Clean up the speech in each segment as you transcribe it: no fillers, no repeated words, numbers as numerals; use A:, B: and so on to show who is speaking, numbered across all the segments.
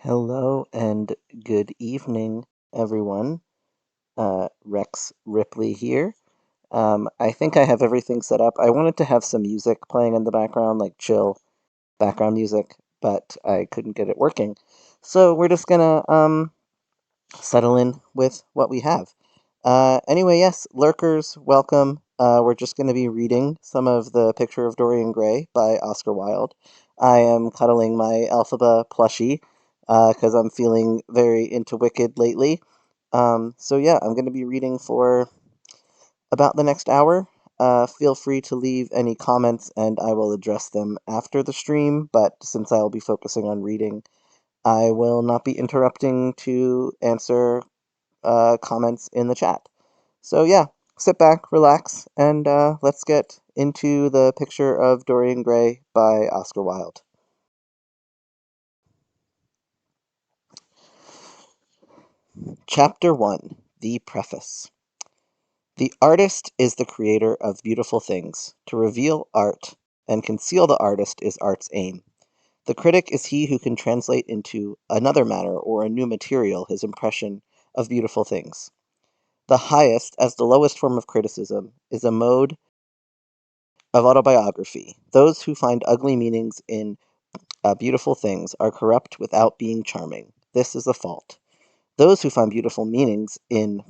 A: Hello and good evening, everyone. Rex Ripley here. I think I have everything set up. I wanted to have some music playing in the background, like chill background music, but I couldn't get it working. So we're just gonna settle in with what we have. Anyway, yes, lurkers, welcome. We're just going to be reading some of the Picture of Dorian Gray by Oscar Wilde. I am cuddling my Elphaba plushie because I'm feeling very into Wicked lately. So yeah, I'm going to be reading for about the next hour. Feel free to leave any comments and I will address them after the stream, but since I'll be focusing on reading, I will not be interrupting to answer comments in the chat. So yeah, sit back, relax, and let's get into the Picture of Dorian Gray by Oscar Wilde. Chapter 1. The Preface. The artist is the creator of beautiful things. To reveal art and conceal the artist is art's aim. The critic is he who can translate into another matter or a new material his impression of beautiful things. The highest, as the lowest form of criticism, is a mode of autobiography. Those who find ugly meanings in beautiful things are corrupt without being charming. This is a fault. Those who find beautiful meanings in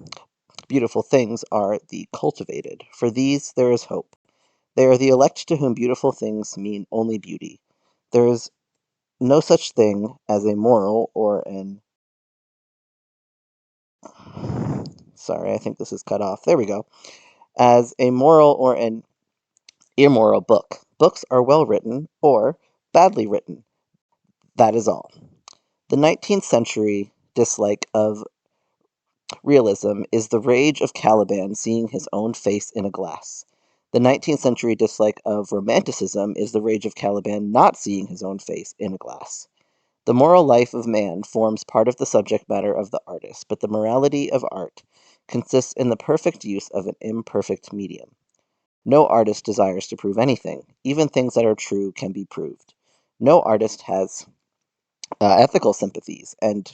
A: beautiful things are the cultivated. For these there is hope. They are the elect to whom beautiful things mean only beauty. There is no such thing as a moral or an... Sorry, I think this is cut off. There we go. As a moral or an immoral book. Books are well written or badly written. That is all. The 19th century dislike of realism is the rage of Caliban seeing his own face in a glass. The 19th century dislike of romanticism is the rage of Caliban not seeing his own face in a glass. The moral life of man forms part of the subject matter of the artist, but the morality of art consists in the perfect use of an imperfect medium. No artist desires to prove anything. Even things that are true can be proved. No artist has ethical sympathies, and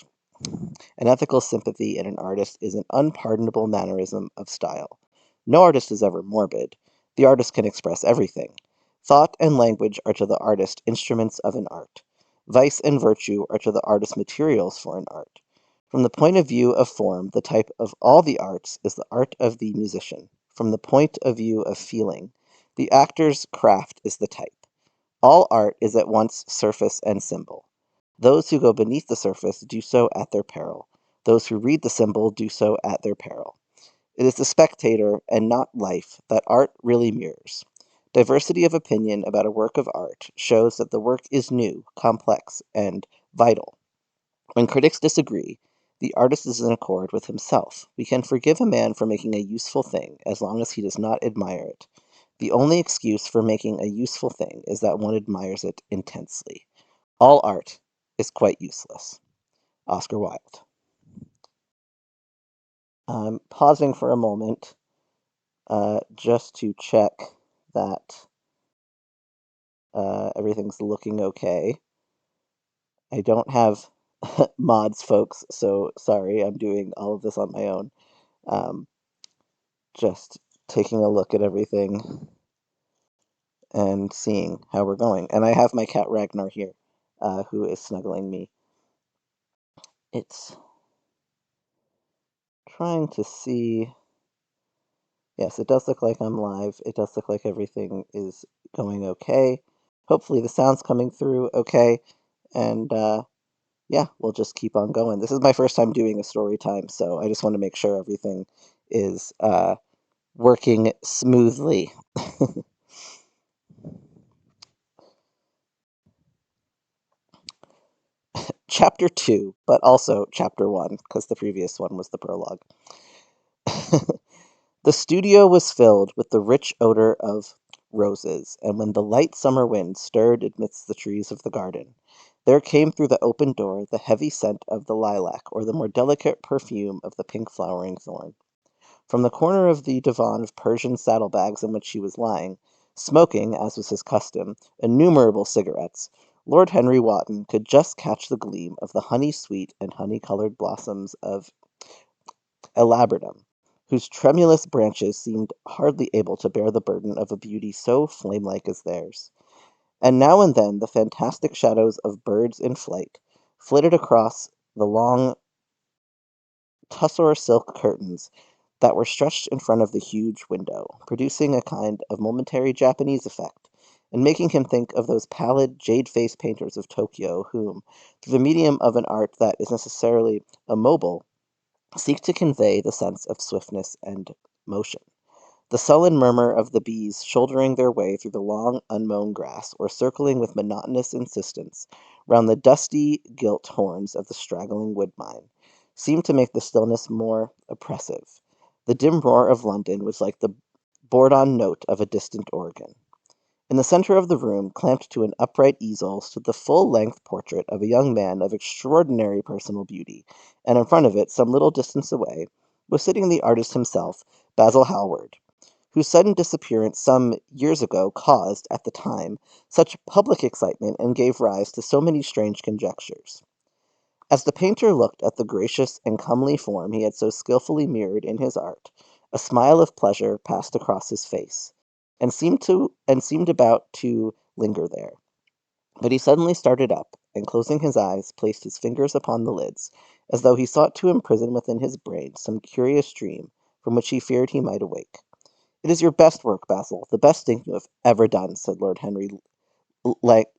A: an ethical sympathy in an artist is an unpardonable mannerism of style. No artist is ever morbid. The artist can express everything. Thought and language are to the artist instruments of an art. Vice and virtue are to the artist materials for an art. From the point of view of form, the type of all the arts is the art of the musician. From the point of view of feeling, the actor's craft is the type. All art is at once surface and symbol. Those who go beneath the surface do so at their peril. Those who read the symbol do so at their peril. It is the spectator, and not life, that art really mirrors. Diversity of opinion about a work of art shows that the work is new, complex, and vital. When critics disagree, the artist is in accord with himself. We can forgive a man for making a useful thing as long as he does not admire it. The only excuse for making a useful thing is that one admires it intensely. All art is quite useless. Oscar Wilde. I'm pausing for a moment just to check that everything's looking okay. I don't have mods, folks, so sorry, I'm doing all of this on my own. Um, just taking a look at everything and seeing how we're going. And I have my cat Ragnar here, who is snuggling me. It's trying to see. Yes, it does look like I'm live. It does look like everything is going okay. Hopefully the sound's coming through okay. And yeah, we'll just keep on going. This is my first time doing a story time, so I just want to make sure everything is working smoothly. Chapter 2, but also Chapter 1, because the previous one was the prologue. The studio was filled with the rich odor of roses, and when the light summer wind stirred amidst the trees of the garden, there came through the open door the heavy scent of the lilac or the more delicate perfume of the pink flowering thorn. From the corner of the divan of Persian saddlebags in which he was lying, smoking, as was his custom, innumerable cigarettes, Lord Henry Wotton could just catch the gleam of the honey-sweet and honey-colored blossoms of Elabradum, whose tremulous branches seemed hardly able to bear the burden of a beauty so flame-like as theirs. And now and then the fantastic shadows of birds in flight flitted across the long tussore silk curtains that were stretched in front of the huge window, producing a kind of momentary Japanese effect, and making him think of those pallid, jade-faced painters of Tokyo whom, through the medium of an art that is necessarily immobile, seek to convey the sense of swiftness and motion. The sullen murmur of the bees shouldering their way through the long unmown grass, or circling with monotonous insistence round the dusty gilt horns of the straggling wood-mine, seemed to make the stillness more oppressive. The dim roar of London was like the bored-on note of a distant organ. In the center of the room, clamped to an upright easel, stood the full-length portrait of a young man of extraordinary personal beauty, and in front of it, some little distance away, was sitting the artist himself, Basil Hallward, whose sudden disappearance some years ago caused, at the time, such public excitement and gave rise to so many strange conjectures. As the painter looked at the gracious and comely form he had so skilfully mirrored in his art, a smile of pleasure passed across his face, and seemed about to linger there. But he suddenly started up, and closing his eyes, placed his fingers upon the lids, as though he sought to imprison within his brain some curious dream from which he feared he might awake. "It is your best work, Basil, the best thing you have ever done," said Lord Henry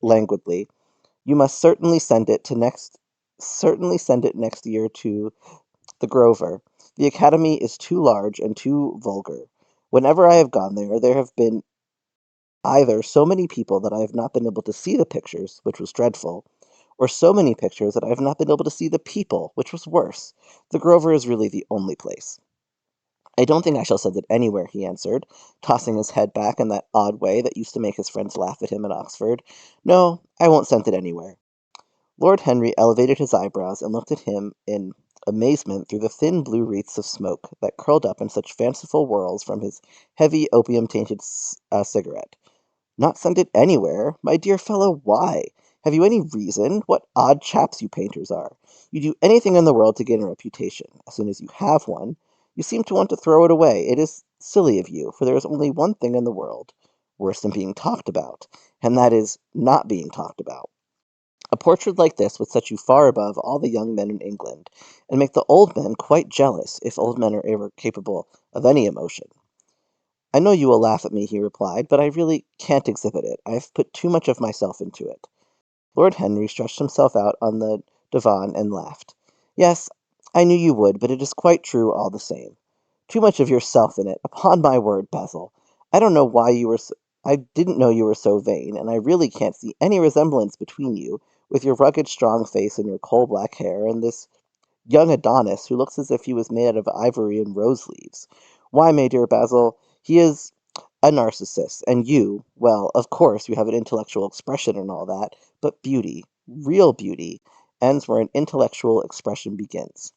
A: languidly. "You must certainly send it next year to the Grover. The Academy is too large and too vulgar. Whenever I have gone there, there have been either so many people that I have not been able to see the pictures, which was dreadful, or so many pictures that I have not been able to see the people, which was worse. The Grover is really the only place." "I don't think I shall send it anywhere," he answered, tossing his head back in that odd way that used to make his friends laugh at him at Oxford. "No, I won't send it anywhere." Lord Henry elevated his eyebrows and looked at him in amazement through the thin blue wreaths of smoke that curled up in such fanciful whorls from his heavy opium-tainted cigarette. "Not send it anywhere? My dear fellow, why? Have you any reason? What odd chaps you painters are! You do anything in the world to gain a reputation. As soon as you have one, you seem to want to throw it away. It is silly of you, for there is only one thing in the world, worse than being talked about, and that is not being talked about. A portrait like this would set you far above all the young men in England, and make the old men quite jealous, if old men are ever capable of any emotion." "I know you will laugh at me," he replied, "but I really can't exhibit it. I have put too much of myself into it." Lord Henry stretched himself out on the divan and laughed. "Yes, I knew you would, but it is quite true all the same. Too much of yourself in it. Upon my word, Basil, I don't know why you were I didn't know you were so vain, and I really can't see any resemblance between you, with your rugged, strong face and your coal-black hair, and this young Adonis who looks as if he was made out of ivory and rose leaves. Why, my dear Basil, he is a Narcissus, and you, well, of course you have an intellectual expression and all that, but beauty, real beauty, ends where an intellectual expression begins.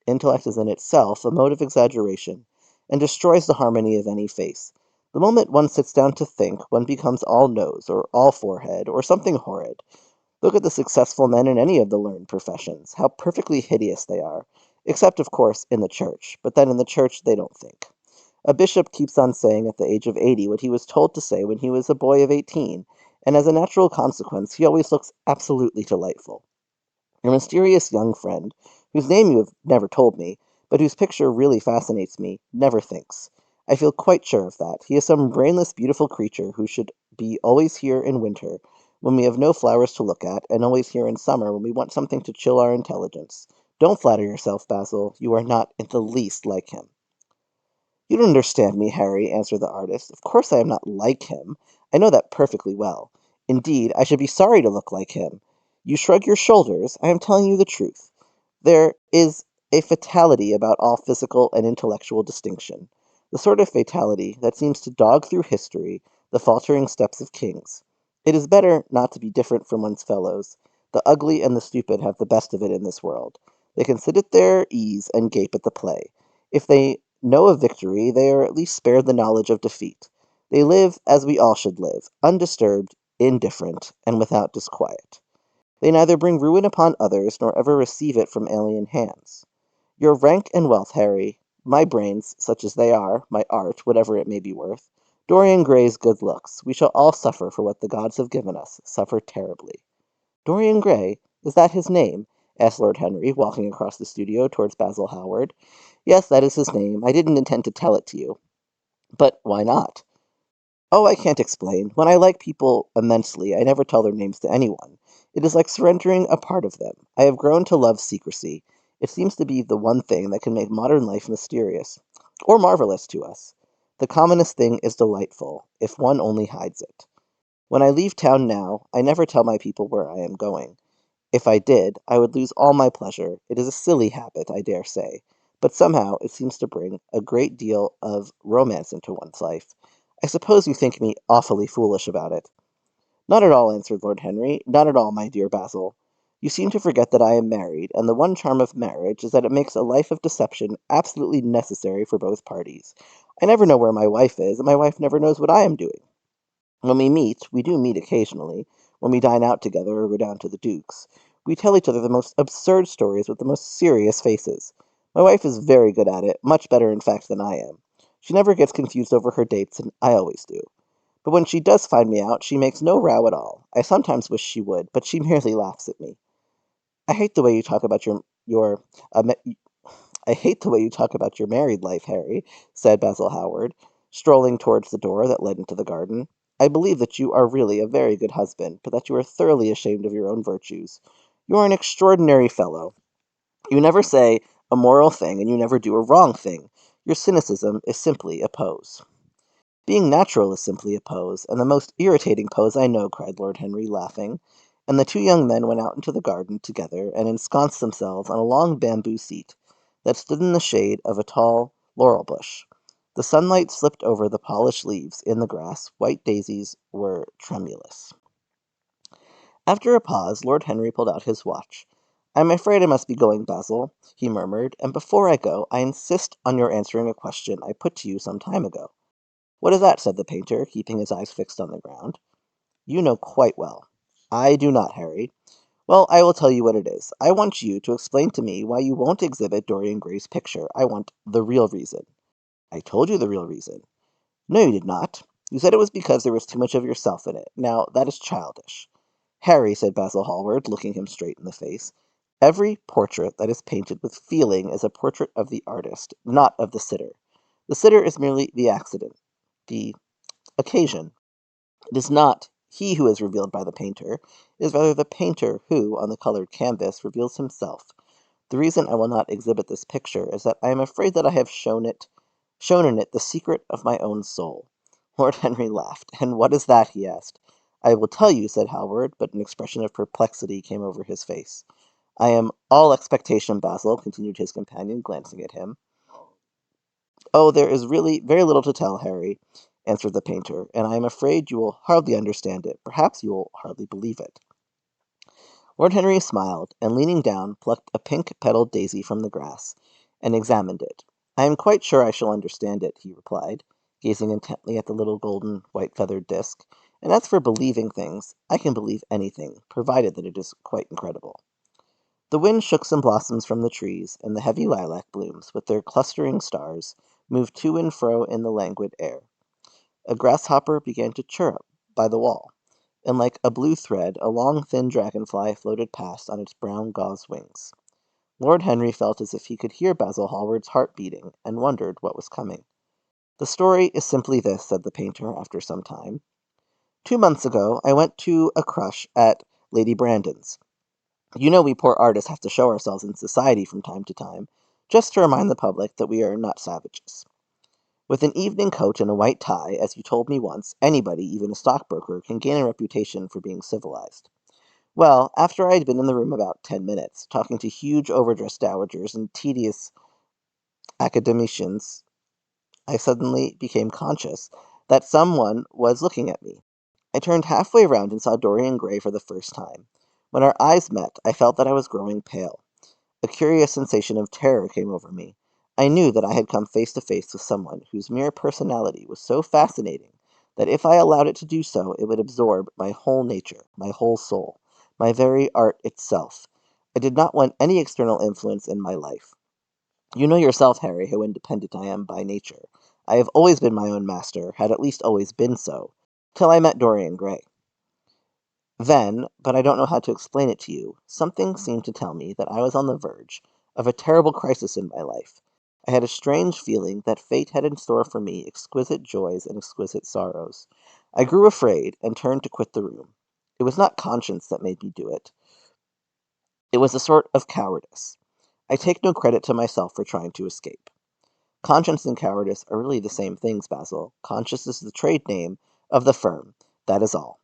A: Intellect is in itself a mode of exaggeration, and destroys the harmony of any face. The moment one sits down to think, one becomes all nose, or all forehead, or something horrid. Look at the successful men in any of the learned professions, how perfectly hideous they are, except, of course, in the church, but then in the church they don't think. A bishop keeps on saying at the age of 80 what he was told to say when he was a boy of 18, and as a natural consequence he always looks absolutely delightful. Your mysterious young friend, whose name you have never told me, but whose picture really fascinates me, never thinks. I feel quite sure of that. He is some brainless, beautiful creature who should be always here in winter, when we have no flowers to look at, and always here in summer, when we want something to chill our intelligence. Don't flatter yourself, Basil. You are not in the least like him." "You don't understand me, Harry," answered the artist. "Of course I am not like him. I know that perfectly well. Indeed, I should be sorry to look like him. You shrug your shoulders. I am telling you the truth. There is a fatality about all physical and intellectual distinction, the sort of fatality that seems to dog through history the faltering steps of kings. It is better not to be different from one's fellows. The ugly and the stupid have the best of it in this world. They can sit at their ease and gape at the play. If they know of victory, they are at least spared the knowledge of defeat. They live as we all should live, undisturbed indifferent, and without disquiet. They neither bring ruin upon others nor ever receive it from alien hands. Your rank and wealth, Harry, my brains, such as they are, my art, whatever it may be worth, Dorian Gray's good looks, we shall all suffer for what the gods have given us, suffer terribly. Dorian Gray? Is that his name? Asked Lord Henry, walking across the studio towards Basil Hallward. Yes, that is his name. I didn't intend to tell it to you. But why not? Oh, I can't explain. When I like people immensely, I never tell their names to anyone. It is like surrendering a part of them. I have grown to love secrecy. It seems to be the one thing that can make modern life mysterious, or marvelous to us. The commonest thing is delightful, if one only hides it. When I leave town now, I never tell my people where I am going. If I did, I would lose all my pleasure. It is a silly habit, I dare say, but somehow it seems to bring a great deal of romance into one's life. I suppose you think me awfully foolish about it. Not at all, answered Lord Henry. Not at all, my dear Basil. You seem to forget that I am married, and the one charm of marriage is that it makes a life of deception absolutely necessary for both parties. I never know where my wife is, and my wife never knows what I am doing. When we do meet occasionally, when we dine out together or go down to the Duke's, we tell each other the most absurd stories with the most serious faces. My wife is very good at it, much better in fact than I am. She never gets confused over her dates, and I always do. But when she does find me out, she makes no row at all. I sometimes wish she would, but she merely laughs at me. I hate the way you talk about your uh, I hate the way you talk about your married life, Harry, said Basil Hallward, strolling towards the door that led into the garden. I believe that you are really a very good husband, but that you are thoroughly ashamed of your own virtues. You are an extraordinary fellow. You never say a moral thing, and you never do a wrong thing. Your cynicism is simply a pose. Being natural is simply a pose, and the most irritating pose I know, cried Lord Henry, laughing, and the two young men went out into the garden together and ensconced themselves on a long bamboo seat that stood in the shade of a tall laurel bush. The sunlight slipped over the polished leaves in the grass. White daisies were tremulous. After a pause, Lord Henry pulled out his watch. I'm afraid I must be going, Basil, he murmured, and before I go, I insist on your answering a question I put to you some time ago. What is that? Said the painter, keeping his eyes fixed on the ground. You know quite well. I do not, Harry. Well, I will tell you what it is. I want you to explain to me why you won't exhibit Dorian Gray's picture. I want the real reason. I told you the real reason. No, you did not. You said it was because there was too much of yourself in it. Now, that is childish. Harry, said Basil Hallward, looking him straight in the face, every portrait that is painted with feeling is a portrait of the artist, not of the sitter. The sitter is merely the accident, the occasion. It is not he who is revealed by the painter, it is rather the painter who, on the colored canvas, reveals himself. The reason I will not exhibit this picture is that I am afraid that I have shown in it the secret of my own soul. Lord Henry laughed. And what is that? He asked. I will tell you, said Hallward, but an expression of perplexity came over his face. I am all expectation, Basil, continued his companion, glancing at him. Oh, there is really very little to tell, Harry, answered the painter, and I am afraid you will hardly understand it. Perhaps you will hardly believe it. Lord Henry smiled, and leaning down, plucked a pink-petaled daisy from the grass, and examined it. I am quite sure I shall understand it, he replied, gazing intently at the little golden, white-feathered disk. And as for believing things, I can believe anything, provided that it is quite incredible. The wind shook some blossoms from the trees, and the heavy lilac blooms, with their clustering stars, moved to and fro in the languid air. A grasshopper began to chirrup by the wall, and like a blue thread, a long thin dragonfly floated past on its brown gauze wings. Lord Henry felt as if he could hear Basil Hallward's heart beating, and wondered what was coming. The story is simply this, said the painter, after some time. 2 months ago, I went to a crush at Lady Brandon's. You know we poor artists have to show ourselves in society from time to time, just to remind the public that we are not savages. With an evening coat and a white tie, as you told me once, anybody, even a stockbroker, can gain a reputation for being civilized. Well, after I had been in the room about 10 minutes, talking to huge overdressed dowagers and tedious academicians, I suddenly became conscious that someone was looking at me. I turned halfway round and saw Dorian Gray for the first time. When our eyes met, I felt that I was growing pale. A curious sensation of terror came over me. I knew that I had come face to face with someone whose mere personality was so fascinating that if I allowed it to do so, it would absorb my whole nature, my whole soul, my very art itself. I did not want any external influence in my life. You know yourself, Harry, how independent I am by nature. I have always been my own master, had at least always been so, till I met Dorian Gray. Then, but I don't know how to explain it to you, something seemed to tell me that I was on the verge of a terrible crisis in my life. I had a strange feeling that fate had in store for me exquisite joys and exquisite sorrows. I grew afraid and turned to quit the room. It was not conscience that made me do it. It was a sort of cowardice. I take no credit to myself for trying to escape. Conscience and cowardice are really the same things, Basil. Conscience is the trade name of the firm. That is all.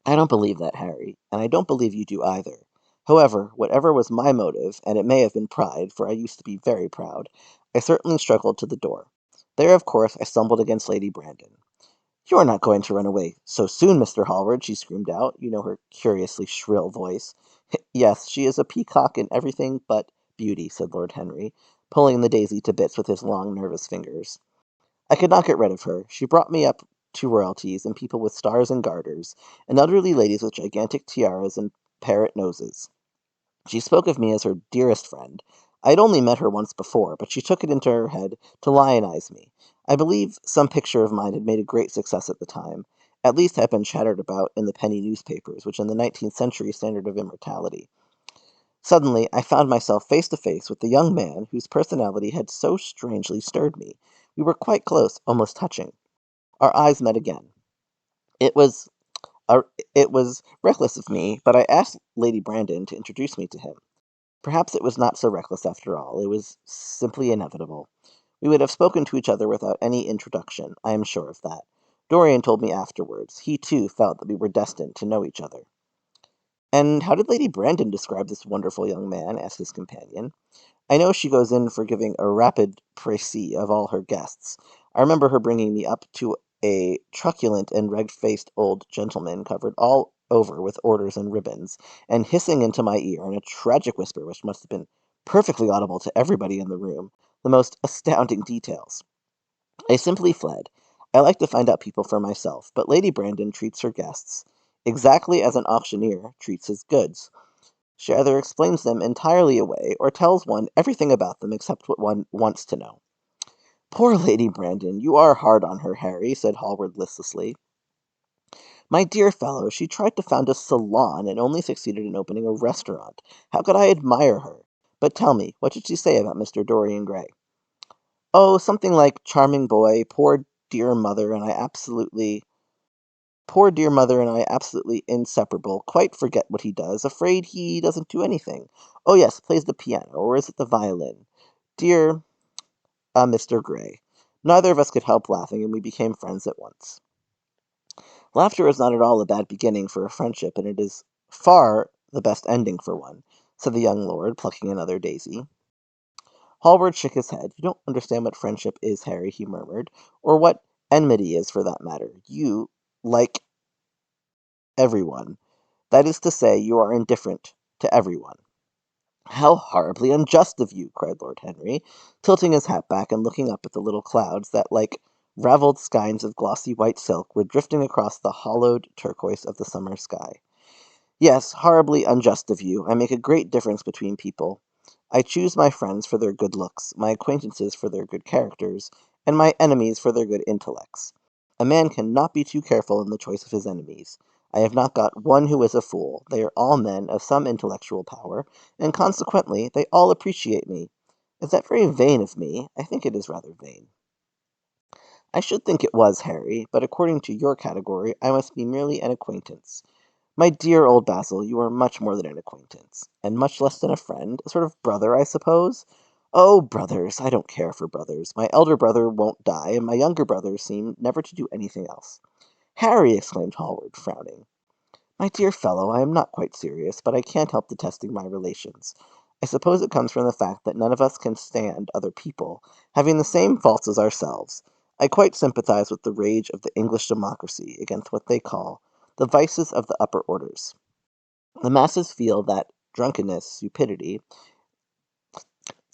A: I don't believe that, Harry, and I don't believe you do either. However, whatever was my motive, and it may have been pride, for I used to be very proud, I certainly struggled to the door. There, of course, I stumbled against Lady Brandon. You are not going to run away so soon, Mr. Hallward, she screamed out. You know her curiously shrill voice. Yes, she is a peacock in everything but beauty, said Lord Henry, pulling the daisy to bits with his long, nervous fingers. I could not get rid of her. She brought me up to royalties and people with stars and garters, and elderly ladies with gigantic tiaras and parrot noses. She spoke of me as her dearest friend. I had only met her once before, but she took it into her head to lionize me. I believe some picture of mine had made a great success at the time. At least had been chattered about in the penny newspapers, which in the 19th century standard of immortality. Suddenly, I found myself face to face with the young man whose personality had so strangely stirred me. We were quite close, almost touching. Our eyes met again. It was uh, it was reckless of me, but I asked Lady Brandon to introduce me to him. Perhaps it was not so reckless after all. It was simply inevitable. We would have spoken to each other without any introduction, I am sure of that. Dorian told me afterwards. He, too, felt that we were destined to know each other. And how did Lady Brandon describe this wonderful young man? Asked his companion. I know she goes in for giving a rapid précis of all her guests. I remember her bringing me up to a truculent and red-faced old gentleman covered all over with orders and ribbons, and hissing into my ear in a tragic whisper which must have been perfectly audible to everybody in the room, the most astounding details. I simply fled. I like to find out people for myself, but Lady Brandon treats her guests exactly as an auctioneer treats his goods. She either explains them entirely away or tells one everything about them except what one wants to know. Poor Lady Brandon, you are hard on her, Harry, said Hallward listlessly. My dear fellow, she tried to found a salon and only succeeded in opening a restaurant. How could I admire her? But tell me, what did she say about Mr. Dorian Gray? Oh, something like charming boy, dear mother, and I absolutely poor dear mother and I absolutely inseparable, quite forget what he does, afraid he doesn't do anything. Oh yes, plays the piano, or is it the violin? Dear Mr. Gray. Neither of us could help laughing, and we became friends at once. Laughter is not at all a bad beginning for a friendship, and it is far the best ending for one, said the young lord, plucking another daisy. Hallward shook his head. You don't understand what friendship is, Harry, he murmured, or what enmity is, for that matter. You like everyone. That is to say, you are indifferent to everyone. How horribly unjust of you, cried Lord Henry, tilting his hat back and looking up at the little clouds that, like ravelled skeins of glossy white silk, were drifting across the hollowed turquoise of the summer sky. Yes, horribly unjust of you. I make a great difference between people. I choose my friends for their good looks, my acquaintances for their good characters, and my enemies for their good intellects. A man cannot be too careful in the choice of his enemies. I have not got one who is a fool. They are all men of some intellectual power, and consequently they all appreciate me. Is that very vain of me? I think it is rather vain. I should think it was, Harry, but according to your category, I must be merely an acquaintance. My dear old Basil, you are much more than an acquaintance, and much less than a friend, a sort of brother, I suppose. Oh, brothers, I don't care for brothers. My elder brother won't die, and my younger brothers seem never to do anything else. Harry, exclaimed Hallward, frowning. My dear fellow, I am not quite serious, but I can't help detesting my relations. I suppose it comes from the fact that none of us can stand other people, having the same faults as ourselves. I quite sympathize with the rage of the English democracy against what they call the vices of the upper orders. The masses feel that drunkenness, stupidity,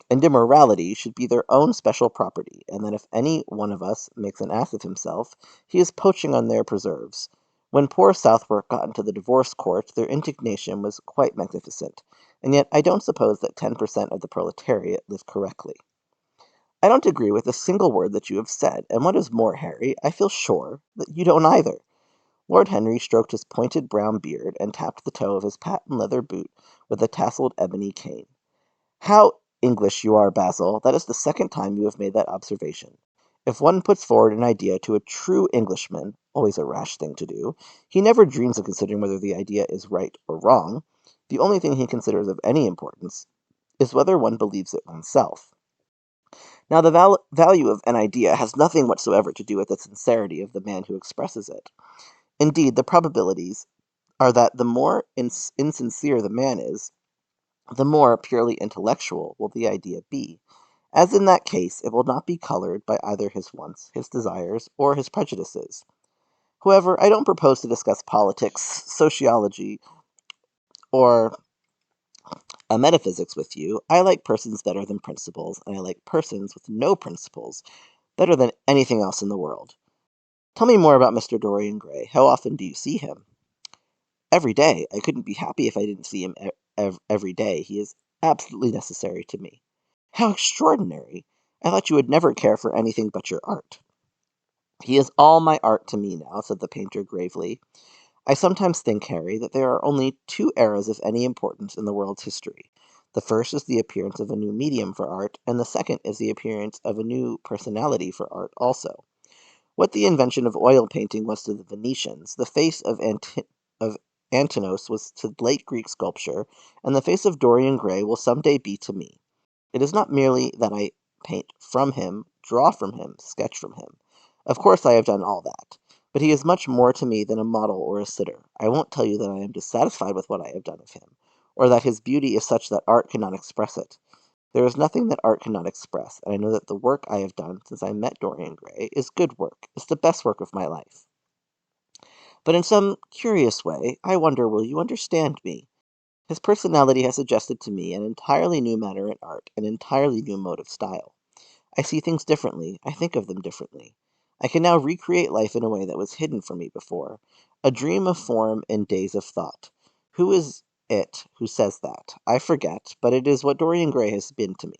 A: and immorality should be their own special property, and that if any one of us makes an ass of himself, he is poaching on their preserves. When poor Southwark got into the divorce court, their indignation was quite magnificent, and yet I don't suppose that 10% of the proletariat live correctly. I don't agree with a single word that you have said, and what is more, Harry, I feel sure that you don't either. Lord Henry stroked his pointed brown beard and tapped the toe of his patent leather boot with a tasseled ebony cane. How English you are, Basil. That is the second time you have made that observation. If one puts forward an idea to a true Englishman, always a rash thing to do, he never dreams of considering whether the idea is right or wrong. The only thing he considers of any importance is whether one believes it oneself. Now, the value of an idea has nothing whatsoever to do with the sincerity of the man who expresses it. Indeed, the probabilities are that the more insincere the man is, the more purely intellectual will the idea be. As in that case, it will not be colored by either his wants, his desires, or his prejudices. However, I don't propose to discuss politics, sociology, or metaphysics with you. I like persons better than principles, and I like persons with no principles better than anything else in the world. Tell me more about Mr. Dorian Gray. How often do you see him? Every day. I couldn't be happy if I didn't see him every day. He is absolutely necessary to me. How extraordinary! I thought you would never care for anything but your art. He is all my art to me now, said the painter gravely. I sometimes think, Harry, that there are only two eras of any importance in the world's history. The first is the appearance of a new medium for art, and the second is the appearance of a new personality for art also. What the invention of oil painting was to the Venetians, the face of Antinos was to late Greek sculpture, and the face of Dorian Gray will some day be to me. It is not merely that I paint from him, draw from him, sketch from him. Of course I have done all that. But he is much more to me than a model or a sitter. I won't tell you that I am dissatisfied with what I have done of him, or that his beauty is such that art cannot express it. There is nothing that art cannot express, and I know that the work I have done since I met Dorian Gray is good work, is the best work of my life. But in some curious way, I wonder will you understand me? His personality has suggested to me an entirely new manner in art, an entirely new mode of style. I see things differently, I think of them differently. I can now recreate life in a way that was hidden from me before, a dream of form in days of thought. Who is it who says that? I forget, but it is what Dorian Gray has been to me.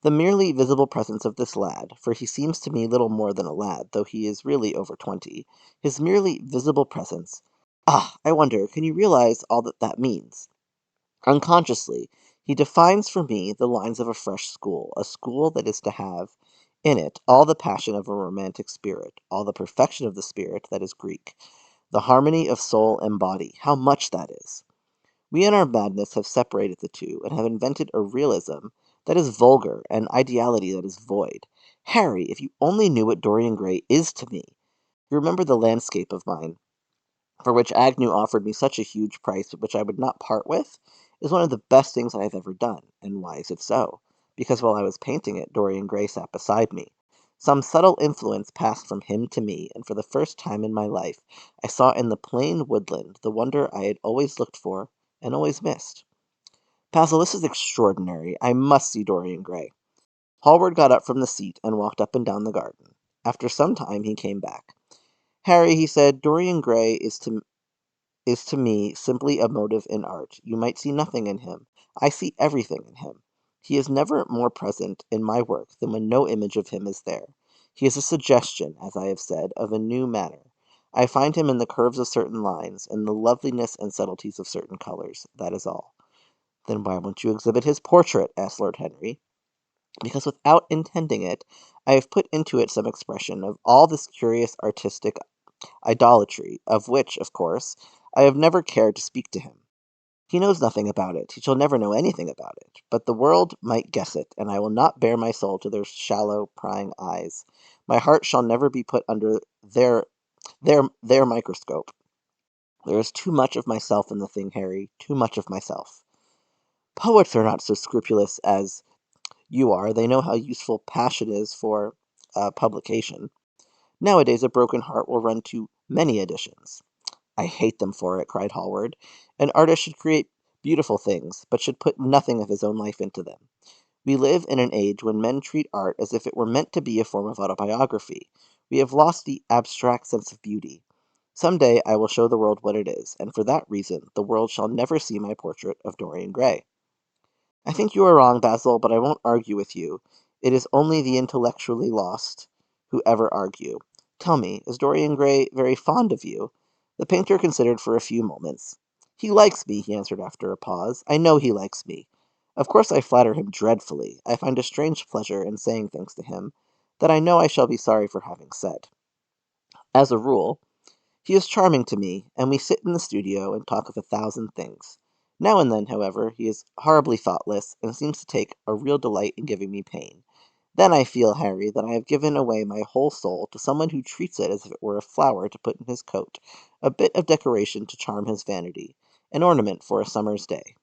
A: The merely visible presence of this lad, for he seems to me little more than a lad, though he is really over 20, his merely visible presence. Ah, I wonder, can you realize all that that means? Unconsciously, he defines for me the lines of a fresh school, a school that is to have in it all the passion of a romantic spirit, all the perfection of the spirit that is Greek, the harmony of soul and body. How much that is! We in our madness have separated the two, and have invented a realism that is vulgar, and ideality that is void. Harry, if you only knew what Dorian Gray is to me! You remember the landscape of mine, for which Agnew offered me such a huge price, but which I would not part with, is one of the best things I have ever done. And why is it so? Because while I was painting it, Dorian Gray sat beside me. Some subtle influence passed from him to me, and for the first time in my life I saw in the plain woodland the wonder I had always looked for and always missed. Basil, this is extraordinary. I must see Dorian Gray. Hallward got up from the seat and walked up and down the garden. After some time he came back. Harry, he said, Dorian Gray is to me simply a motive in art. You might see nothing in him. I see everything in him. He is never more present in my work than when no image of him is there. He is a suggestion, as I have said, of a new manner. I find him in the curves of certain lines, in the loveliness and subtleties of certain colors. That is all. Then why won't you exhibit his portrait? Asked Lord Henry. Because without intending it, I have put into it some expression of all this curious artistic idolatry, of which, of course, I have never cared to speak to him. He knows nothing about it. He shall never know anything about it. But the world might guess it, and I will not bare my soul to their shallow, prying eyes. My heart shall never be put under their microscope. There is too much of myself in the thing, Harry, too much of myself. Poets are not so scrupulous as you are. They know how useful passion is for publication. Nowadays, a broken heart will run to many editions. I hate them for it, cried Hallward. An artist should create beautiful things, but should put nothing of his own life into them. We live in an age when men treat art as if it were meant to be a form of autobiography. We have lost the abstract sense of beauty. Some day I will show the world what it is, and for that reason the world shall never see my portrait of Dorian Gray. I think you are wrong, Basil, but I won't argue with you. It is only the intellectually lost who ever argue. Tell me, is Dorian Gray very fond of you? The painter considered for a few moments. He likes me, he answered after a pause. I know he likes me. Of course I flatter him dreadfully. I find a strange pleasure in saying things to him that I know I shall be sorry for having said. As a rule, he is charming to me, and we sit in the studio and talk of 1,000 things. Now and then, however, he is horribly thoughtless, and seems to take a real delight in giving me pain. Then I feel, Harry, that I have given away my whole soul to someone who treats it as if it were a flower to put in his coat, a bit of decoration to charm his vanity, an ornament for a summer's day.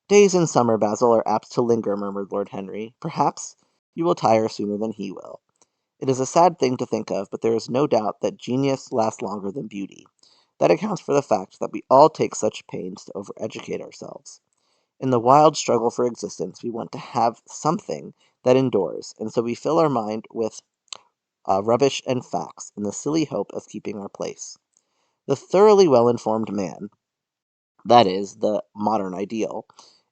A: Days in summer, Basil, are apt to linger, murmured Lord Henry. Perhaps you will tire sooner than he will. It is a sad thing to think of, but there is no doubt that genius lasts longer than beauty. That accounts for the fact that we all take such pains to overeducate ourselves. In the wild struggle for existence, we want to have something that endures, and so we fill our mind with rubbish and facts in the silly hope of keeping our place. The thoroughly well-informed man, that is, the modern ideal,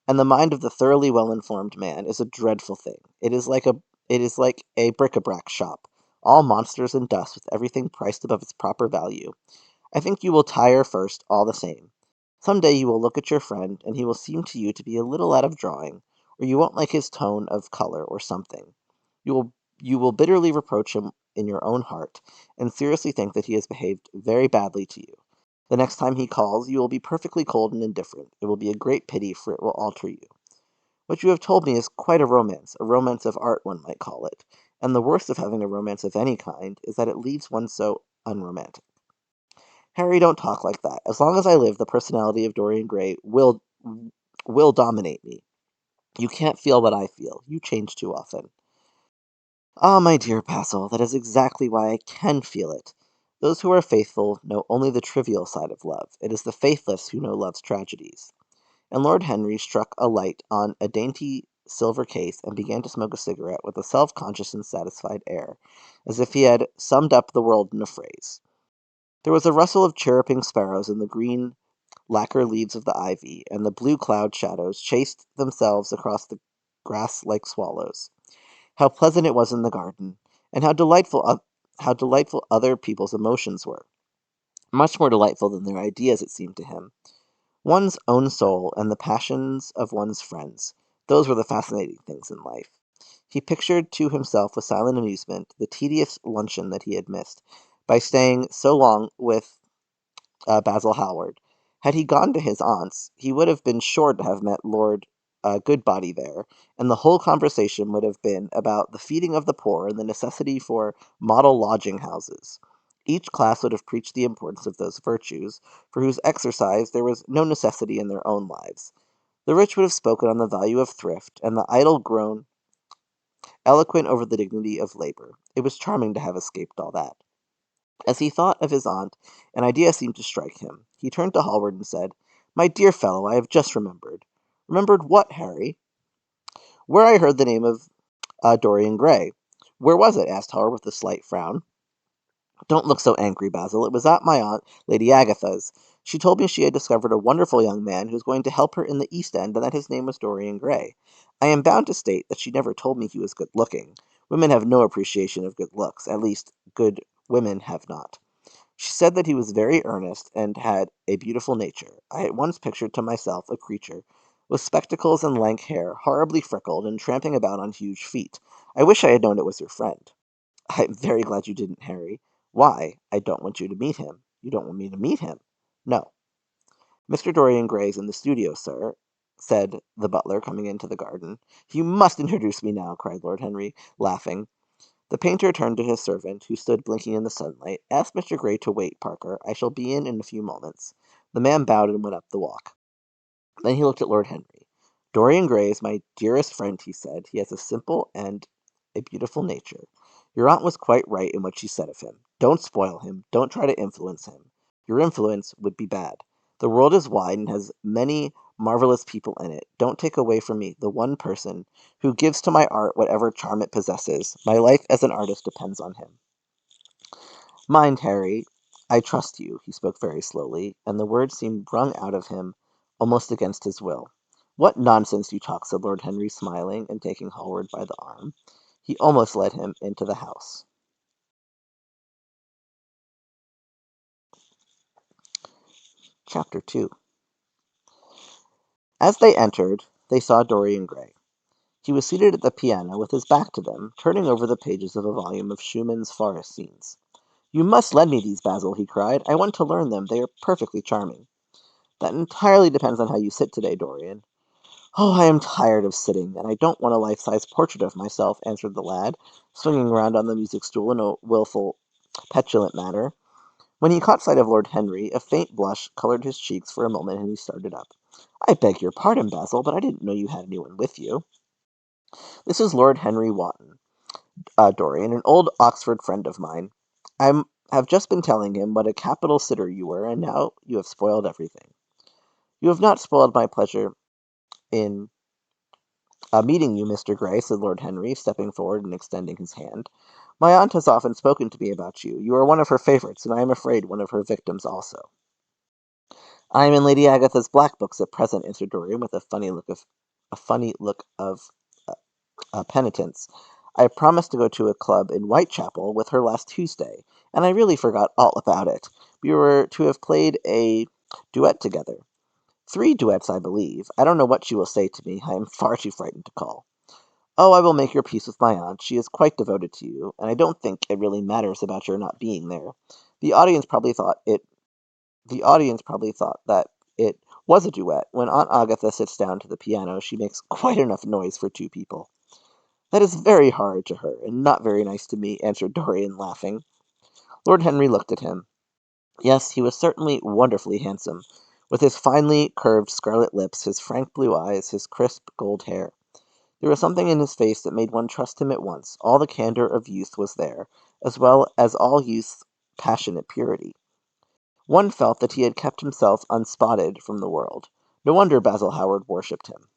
A: and the mind of the thoroughly well-informed man is a dreadful thing. It is like a bric-a-brac shop, all monsters and dust with everything priced above its proper value. I think you will tire first, all the same. Some day you will look at your friend, and he will seem to you to be a little out of drawing, or you won't like his tone of color or something. You will bitterly reproach him in your own heart, and seriously think that he has behaved very badly to you. The next time he calls, you will be perfectly cold and indifferent. It will be a great pity, for it will alter you. What you have told me is quite a romance of art, one might call it, and the worst of having a romance of any kind is that it leaves one so unromantic. Harry, don't talk like that. As long as I live, the personality of Dorian Gray will dominate me. You can't feel what I feel. You change too often. Ah, my dear Basil, that is exactly why I can feel it. Those who are faithful know only the trivial side of love. It is the faithless who know love's tragedies. And Lord Henry struck a light on a dainty silver case and began to smoke a cigarette with a self-conscious and satisfied air, as if he had summed up the world in a phrase. There was a rustle of chirruping sparrows in the green lacquer leaves of the ivy, and the blue cloud shadows chased themselves across the grass like swallows. How pleasant it was in the garden, and how delightful other people's emotions were. Much more delightful than their ideas, it seemed to him. One's own soul and the passions of one's friends, those were the fascinating things in life. He pictured to himself with silent amusement the tedious luncheon that he had missed by staying so long with Basil Hallward. Had he gone to his aunt's, he would have been sure to have met Lord Goodbody there, and the whole conversation would have been about the feeding of the poor and the necessity for model lodging houses. Each class would have preached the importance of those virtues, for whose exercise there was no necessity in their own lives. The rich would have spoken on the value of thrift, and the idle grown eloquent over the dignity of labor. It was charming to have escaped all that. As he thought of his aunt, an idea seemed to strike him. He turned to Hallward and said, "My dear fellow, I have just remembered." "Remembered what, Harry?" "Where I heard the name of Dorian Gray." "Where was it?" asked Hallward with a slight frown. "Don't look so angry, Basil. It was at my aunt, Lady Agatha's. She told me she had discovered a wonderful young man who was going to help her in the East End, and that his name was Dorian Gray. I am bound to state that she never told me he was good looking. Women have no appreciation of good looks. At least, good women have not. She said that he was very earnest and had a beautiful nature. I at once pictured to myself a creature with spectacles and lank hair, horribly freckled, and tramping about on huge feet. I wish I had known it was your friend." "I'm very glad you didn't, Harry." "Why? I don't want you to meet him." "You don't want me to meet him?" "No." "Mr. Dorian Gray's in the studio, sir," said the butler, coming into the garden. "You must introduce me now," cried Lord Henry, laughing. The painter turned to his servant, who stood blinking in the sunlight. "Ask Mr. Gray to wait, Parker. I shall be in a few moments." The man bowed and went up the walk. Then he looked at Lord Henry. "Dorian Gray is my dearest friend," he said. "He has a simple and a beautiful nature. Your aunt was quite right in what she said of him. Don't spoil him. Don't try to influence him. Your influence would be bad. The world is wide and has many marvelous people in it. Don't take away from me the one person who gives to my art whatever charm it possesses. My life as an artist depends on him. Mind, Harry, I trust you, he spoke very slowly, and the words seemed wrung out of him almost against his will. What nonsense you talk, said Lord Henry, smiling and taking Hallward by the arm. He almost led him into the house. Chapter 2. As they entered, they saw Dorian Gray. He was seated at the piano with his back to them, turning over the pages of a volume of Schumann's forest scenes. You must lend me these, Basil, he cried. I want to learn them. They are perfectly charming. That entirely depends on how you sit today, Dorian. Oh, I am tired of sitting, and I don't want a life-size portrait of myself, answered the lad, swinging round on the music stool in a wilful, petulant manner. When he caught sight of Lord Henry, a faint blush colored his cheeks for a moment, and he started up. I beg your pardon, Basil, but I didn't know you had anyone with you. This is Lord Henry Wotton, Dorian, an old Oxford friend of mine. I have just been telling him what a capital sitter you were, and now you have spoiled everything. You have not spoiled my pleasure in meeting you, Mr. Gray, said Lord Henry, stepping forward and extending his hand. My aunt has often spoken to me about you. You are one of her favorites, and I am afraid one of her victims also. I am in Lady Agatha's black books at present, answered Dorian, with a funny look of penitence. I promised to go to a club in Whitechapel with her last Tuesday, and I really forgot all about it. We were to have played a duet together. 3 duets, I believe. I don't know what she will say to me. I am far too frightened to call. Oh, I will make your peace with my aunt. She is quite devoted to you, and I don't think it really matters about your not being there. The audience probably thought it the audience probably thought that it was a duet. When Aunt Agatha sits down to the piano, she makes quite enough noise for 2 people. That is very hard to her, and not very nice to me, answered Dorian, laughing. Lord Henry looked at him. Yes, he was certainly wonderfully handsome, with his finely curved scarlet lips, his frank blue eyes, his crisp gold hair. There was something in his face that made one trust him at once. All the candor of youth was there, as well as all youth's passionate purity. One felt that he had kept himself unspotted from the world. No wonder Basil Howard worshipped him.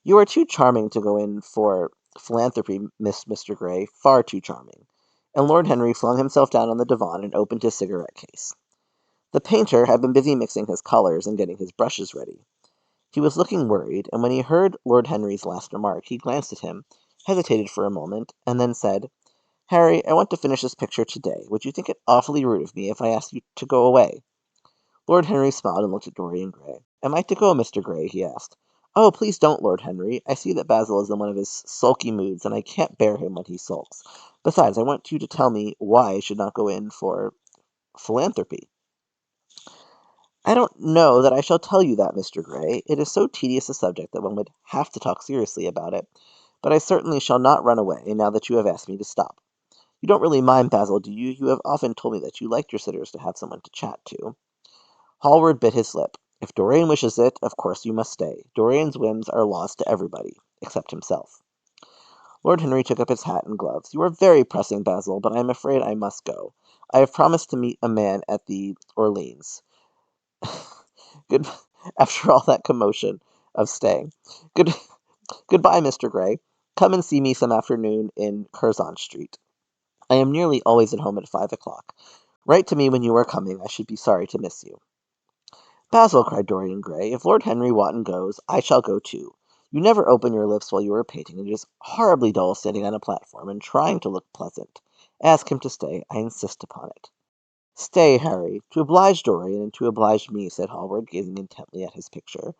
A: You are too charming to go in for philanthropy, Mr. Gray, far too charming. And Lord Henry flung himself down on the divan and opened his cigarette case. The painter had been busy mixing his colours and getting his brushes ready. He was looking worried, and when he heard Lord Henry's last remark, he glanced at him, hesitated for a moment, and then said, Harry, I want to finish this picture today. Would you think it awfully rude of me if I asked you to go away? Lord Henry smiled and looked at Dorian Gray. Am I to go, Mr. Gray? He asked. Oh, please don't, Lord Henry. I see that Basil is in one of his sulky moods, and I can't bear him when he sulks. Besides, I want you to tell me why I should not go in for philanthropy. I don't know that I shall tell you that, Mr. Gray. It is so tedious a subject that one would have to talk seriously about it. But I certainly shall not run away, now that you have asked me to stop. You don't really mind, Basil, do you? You have often told me that you liked your sitters to have someone to chat to. Hallward bit his lip. If Dorian wishes it, of course you must stay. Dorian's whims are laws to everybody, except himself. Lord Henry took up his hat and gloves. You are very pressing, Basil, but I am afraid I must go. I have promised to meet a man at the Orleans. Good. After all that commotion of staying. Good. Goodbye, Mr. Gray. Come and see me some afternoon in Curzon Street. I am nearly always at home at 5 o'clock. Write to me when you are coming. I should be sorry to miss you. Basil, cried Dorian Gray, if Lord Henry Wotton goes, I shall go too. You never open your lips while you are painting, and it is horribly dull standing on a platform and trying to look pleasant. Ask him to stay. I insist upon it. Stay, Harry, to oblige Dorian and to oblige me, said Hallward, gazing intently at his picture.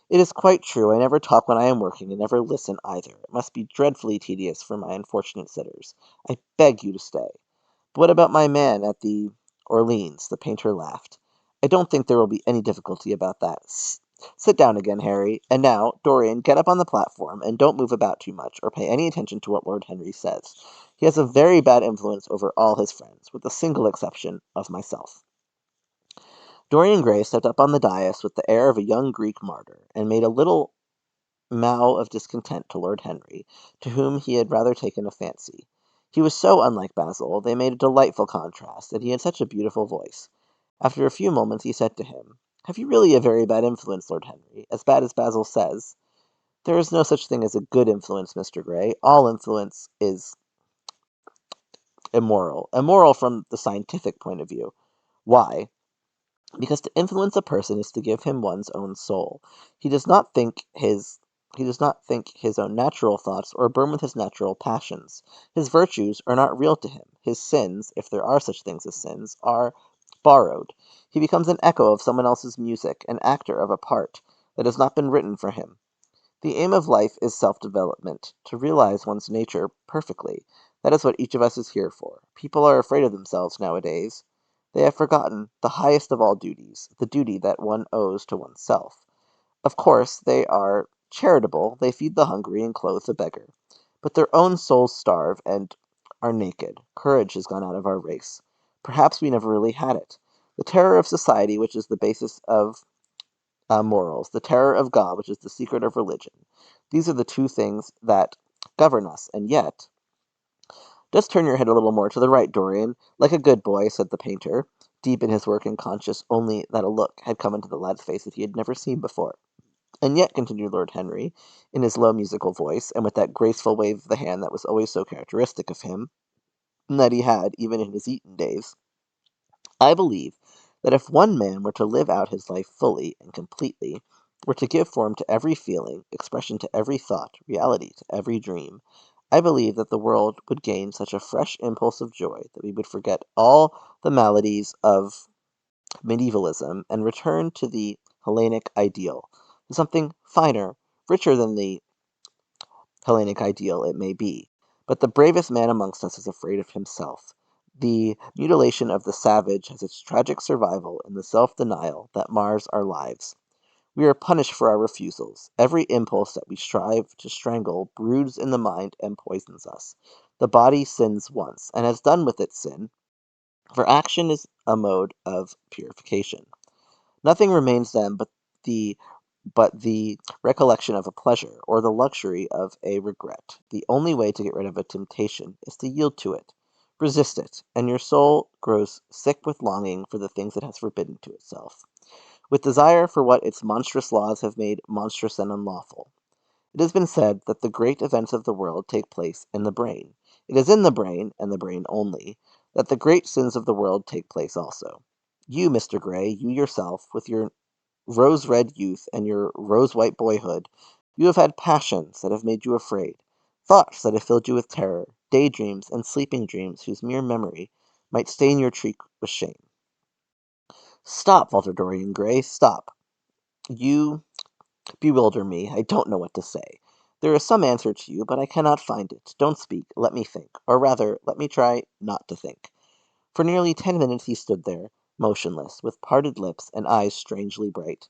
A: It is quite true. I never talk when I am working, and never listen either. It must be dreadfully tedious for my unfortunate sitters. I beg you to stay. But what about my man at the Orleans? The painter laughed. I don't think there will be any difficulty about that. Sit down again, Harry. And now, Dorian, get up on the platform, and don't move about too much, or pay any attention to what Lord Henry says. He has a very bad influence over all his friends, with the single exception of myself. Dorian Gray stepped up on the dais with the air of a young Greek martyr, and made a little mow of discontent to Lord Henry, to whom he had rather taken a fancy. He was so unlike Basil, they made a delightful contrast, and he had such a beautiful voice. After a few moments he said to him, Have you really a very bad influence, Lord Henry? As bad as Basil says. There is no such thing as a good influence, Mr. Gray. All influence is immoral. Immoral from the scientific point of view. Why? Because to influence a person is to give him one's own soul. He does not think his he does not think his own natural thoughts or burn with his natural passions. His virtues are not real to him. His sins, if there are such things as sins, are borrowed. He becomes an echo of someone else's music, an actor of a part that has not been written for him. The aim of life is self-development, to realize one's nature perfectly. That is what each of us is here for. People are afraid of themselves nowadays. They have forgotten the highest of all duties, the duty that one owes to oneself. Of course, they are charitable, they feed the hungry and clothe the beggar. But their own souls starve and are naked. Courage has gone out of our race. Perhaps we never really had it. The terror of society, which is the basis of morals, the terror of God, which is the secret of religion. These are the two things that govern us, and yet. Just turn your head a little more to the right, Dorian, like a good boy, said the painter, deep in his work and conscious only that a look had come into the lad's face that he had never seen before. And yet, continued Lord Henry, in his low musical voice, and with that graceful wave of the hand that was always so characteristic of him, and that he had, even in his Eton days, I believe that if one man were to live out his life fully and completely, were to give form to every feeling, expression to every thought, reality to every dream, I believe that the world would gain such a fresh impulse of joy that we would forget all the maladies of medievalism and return to the Hellenic ideal, to something finer, richer than the Hellenic ideal it may be. But the bravest man amongst us is afraid of himself. The mutilation of the savage has its tragic survival in the self-denial that mars our lives. We are punished for our refusals. Every impulse that we strive to strangle broods in the mind and poisons us. The body sins once, and has done with its sin, for action is a mode of purification. Nothing remains then the but the recollection of a pleasure, or the luxury of a regret. The only way to get rid of a temptation is to yield to it. Resist it, and your soul grows sick with longing for the things it has forbidden to itself, with desire for what its monstrous laws have made monstrous and unlawful. It has been said that the great events of the world take place in the brain. It is in the brain, and the brain only, that the great sins of the world take place also. You, Mr. Gray, you yourself, with your rose-red youth and your rose-white boyhood, you have had passions that have made you afraid, thoughts that have filled you with terror, daydreams and sleeping dreams whose mere memory might stain your cheek with shame. Stop, Walter Dorian Gray, stop. You bewilder me. I don't know what to say. There is some answer to you, but I cannot find it. Don't speak. Let me think. Or rather, let me try not to think. For nearly 10 minutes he stood there, motionless, with parted lips and eyes strangely bright.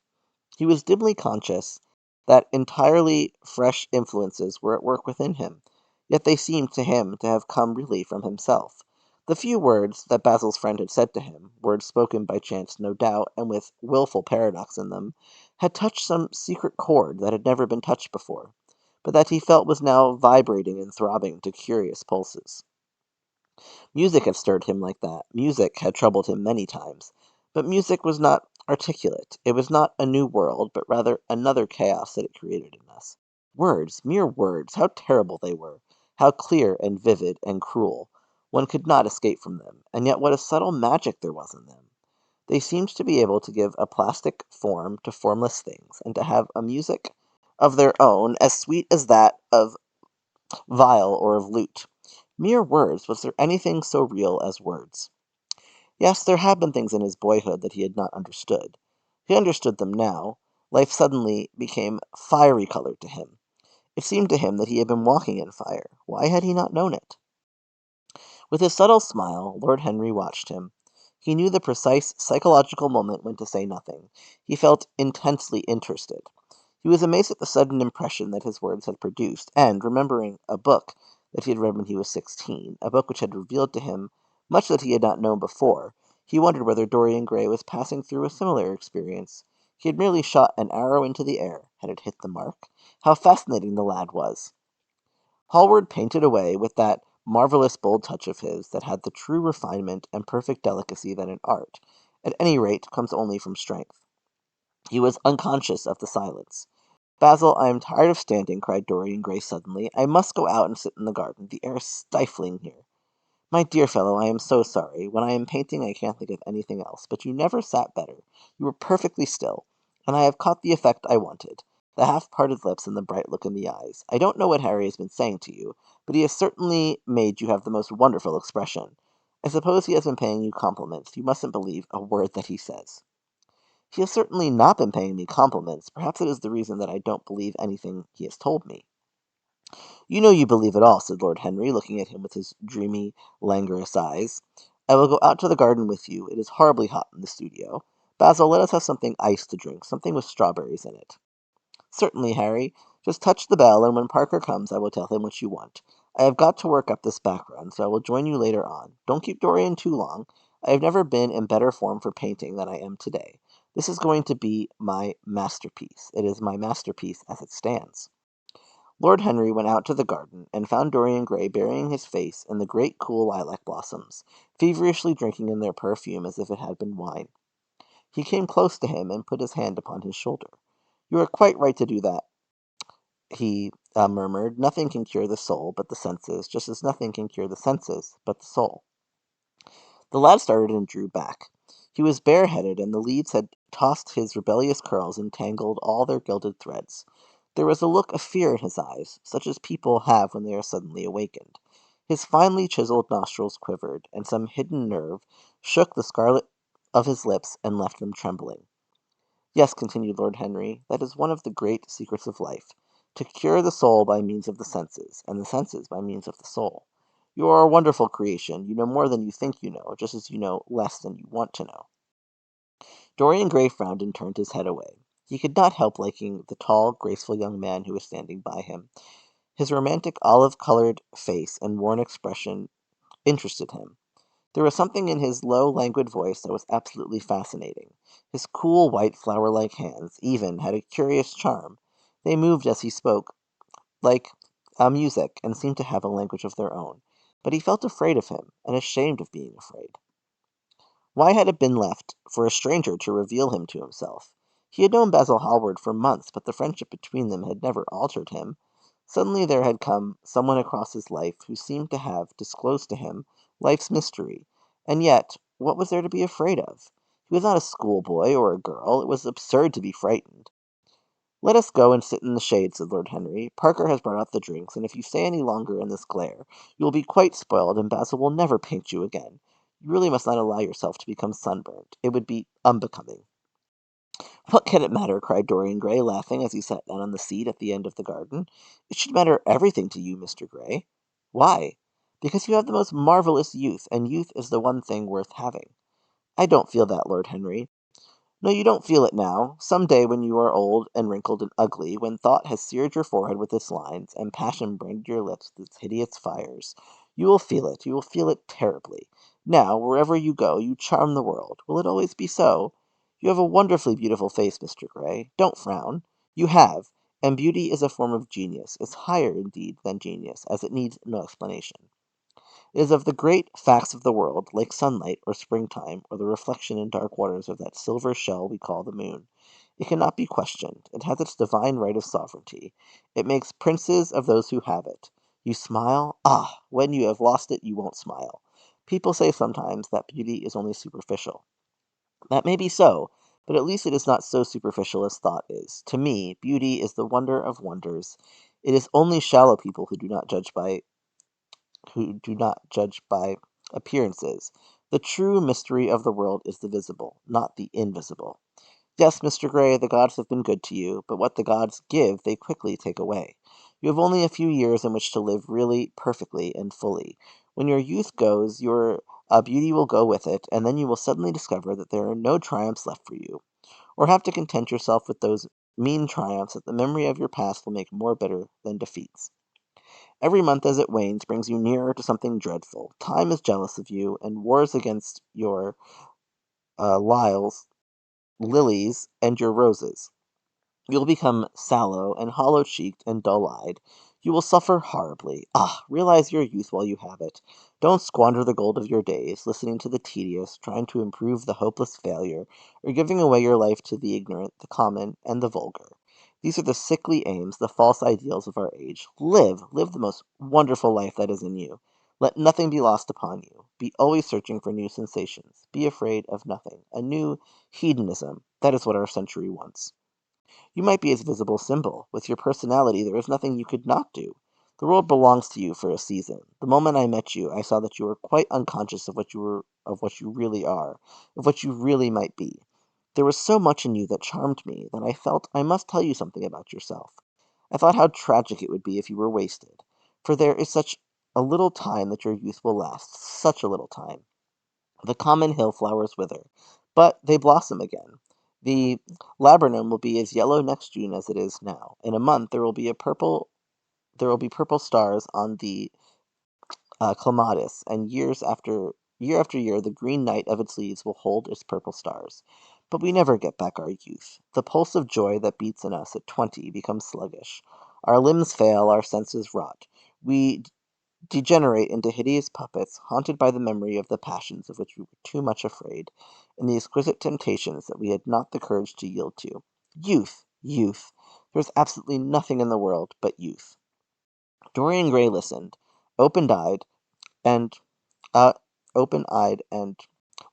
A: He was dimly conscious that entirely fresh influences were at work within him, yet they seemed to him to have come really from himself. The few words that Basil's friend had said to him, words spoken by chance no doubt, and with wilful paradox in them, had touched some secret chord that had never been touched before, but that he felt was now vibrating and throbbing to curious pulses. Music had stirred him like that. Music had troubled him many times. But music was not articulate. It was not a new world, but rather another chaos that it created in us. Words, mere words, how terrible they were, how clear and vivid and cruel. One could not escape from them, and yet what a subtle magic there was in them. They seemed to be able to give a plastic form to formless things, and to have a music of their own as sweet as that of viol or of lute. Mere words, was there anything so real as words? Yes, there had been things in his boyhood that he had not understood. He understood them now. Life suddenly became fiery colored to him. It seemed to him that he had been walking in fire. Why had he not known it? With his subtle smile, Lord Henry watched him. He knew the precise psychological moment when to say nothing. He felt intensely interested. He was amazed at the sudden impression that his words had produced, and, remembering a book that he had read when he was 16, a book which had revealed to him much that he had not known before, he wondered whether Dorian Gray was passing through a similar experience. He had merely shot an arrow into the air. Had it hit the mark? How fascinating the lad was! Hallward painted away with that marvelous bold touch of his that had the true refinement and perfect delicacy that in art, at any rate, comes only from strength. He was unconscious of the silence. "Basil, I am tired of standing," cried Dorian Gray suddenly. "I must go out and sit in the garden. The air is stifling here." "My dear fellow, I am so sorry. When I am painting I can't think of anything else. But you never sat better. You were perfectly still, and I have caught the effect I wanted. The half-parted lips and the bright look in the eyes. I don't know what Harry has been saying to you, but he has certainly made you have the most wonderful expression. I suppose he has been paying you compliments. You mustn't believe a word that he says." "He has certainly not been paying me compliments. Perhaps it is the reason that I don't believe anything he has told me." "You know you believe it all," said Lord Henry, looking at him with his dreamy, languorous eyes. "I will go out to the garden with you. It is horribly hot in the studio. Basil, let us have something iced to drink, something with strawberries in it." "Certainly, Harry. Just touch the bell, and when Parker comes I will tell him what you want. I have got to work up this background, so I will join you later on. Don't keep Dorian too long. I have never been in better form for painting than I am today. This is going to be my masterpiece. It is my masterpiece as it stands." Lord Henry went out to the garden, and found Dorian Gray burying his face in the great cool lilac blossoms, feverishly drinking in their perfume as if it had been wine. He came close to him and put his hand upon his shoulder. "You are quite right to do that," he murmured. "Nothing can cure the soul but the senses, just as nothing can cure the senses but the soul." The lad started and drew back. He was bareheaded, and the leaves had tossed his rebellious curls and tangled all their gilded threads. There was a look of fear in his eyes, such as people have when they are suddenly awakened. His finely chiseled nostrils quivered, and some hidden nerve shook the scarlet of his lips and left them trembling. "Yes," continued Lord Henry, "that is one of the great secrets of life, to cure the soul by means of the senses, and the senses by means of the soul. You are a wonderful creation. You know more than you think you know, just as you know less than you want to know." Dorian Gray frowned and turned his head away. He could not help liking the tall, graceful young man who was standing by him. His romantic olive-colored face and worn expression interested him. There was something in his low, languid voice that was absolutely fascinating. His cool, white, flower-like hands, even, had a curious charm. They moved as he spoke, like music, and seemed to have a language of their own. But he felt afraid of him, and ashamed of being afraid. Why had it been left for a stranger to reveal him to himself? He had known Basil Hallward for months, but the friendship between them had never altered him. Suddenly there had come someone across his life who seemed to have disclosed to him life's mystery. And yet, what was there to be afraid of? He was not a schoolboy or a girl. It was absurd to be frightened. "Let us go and sit in the shade," said Lord Henry. "Parker has brought out the drinks, and if you stay any longer in this glare, you will be quite spoiled, and Basil will never paint you again. You really must not allow yourself to become sunburnt. It would be unbecoming." "What can it matter?" cried Dorian Gray, laughing as he sat down on the seat at the end of the garden. "It should matter everything to you, Mr. Gray." "Why?" "Because you have the most marvelous youth, and youth is the one thing worth having." "I don't feel that, Lord Henry." "No, you don't feel it now. Some day when you are old and wrinkled and ugly, when thought has seared your forehead with its lines, and passion branded your lips with its hideous fires, you will feel it. You will feel it terribly. Now, wherever you go, you charm the world. Will it always be so? You have a wonderfully beautiful face, Mr. Gray. Don't frown. You have, and beauty is a form of genius, is higher, indeed, than genius, as it needs no explanation. It is of the great facts of the world, like sunlight, or springtime, or the reflection in dark waters of that silver shell we call the moon. It cannot be questioned. It has its divine right of sovereignty. It makes princes of those who have it. You smile? Ah! When you have lost it, you won't smile. People say sometimes that beauty is only superficial. That may be so, but at least it is not so superficial as thought is. To me, beauty is the wonder of wonders. It is only shallow people who do not judge by appearances. The true mystery of the world is the visible, not the invisible. Yes, Mr. Gray, the gods have been good to you, but what the gods give they quickly take away. You have only a few years in which to live really, perfectly, and fully. When your youth goes, your beauty will go with it, and then you will suddenly discover that there are no triumphs left for you, or have to content yourself with those mean triumphs that the memory of your past will make more bitter than defeats. Every month as it wanes brings you nearer to something dreadful. Time is jealous of you, and wars against your liles, lilies, and your roses. You'll become sallow and hollow-cheeked and dull-eyed. You will suffer horribly. Ah, realize your youth while you have it. Don't squander the gold of your days, listening to the tedious, trying to improve the hopeless failure, or giving away your life to the ignorant, the common, and the vulgar. These are the sickly aims, the false ideals of our age. Live the most wonderful life that is in you. Let nothing be lost upon you. Be always searching for new sensations. Be afraid of nothing. A new hedonism. That is what our century wants. You might be its visible symbol. With your personality, there is nothing you could not do. The world belongs to you for a season. The moment I met you, I saw that you were quite unconscious of what you really are, of what you really might be. There was so much in you that charmed me that I felt I must tell you something about yourself. I thought how tragic it would be if you were wasted, for there is such a little time that your youth will last, such a little time. The common hill flowers wither, but they blossom again. The laburnum will be as yellow next June as it is now. In a month there will be purple stars on the clematis, and year after year the green night of its leaves will hold its purple stars. But we never get back our youth. The pulse of joy that beats in us at 20 becomes sluggish. Our limbs fail, our senses rot. We degenerate into hideous puppets, haunted by the memory of the passions of which we were too much afraid, and the exquisite temptations that we had not the courage to yield to. Youth! Youth! There is absolutely nothing in the world but youth. Dorian Gray listened, open-eyed and uh, open-eyed and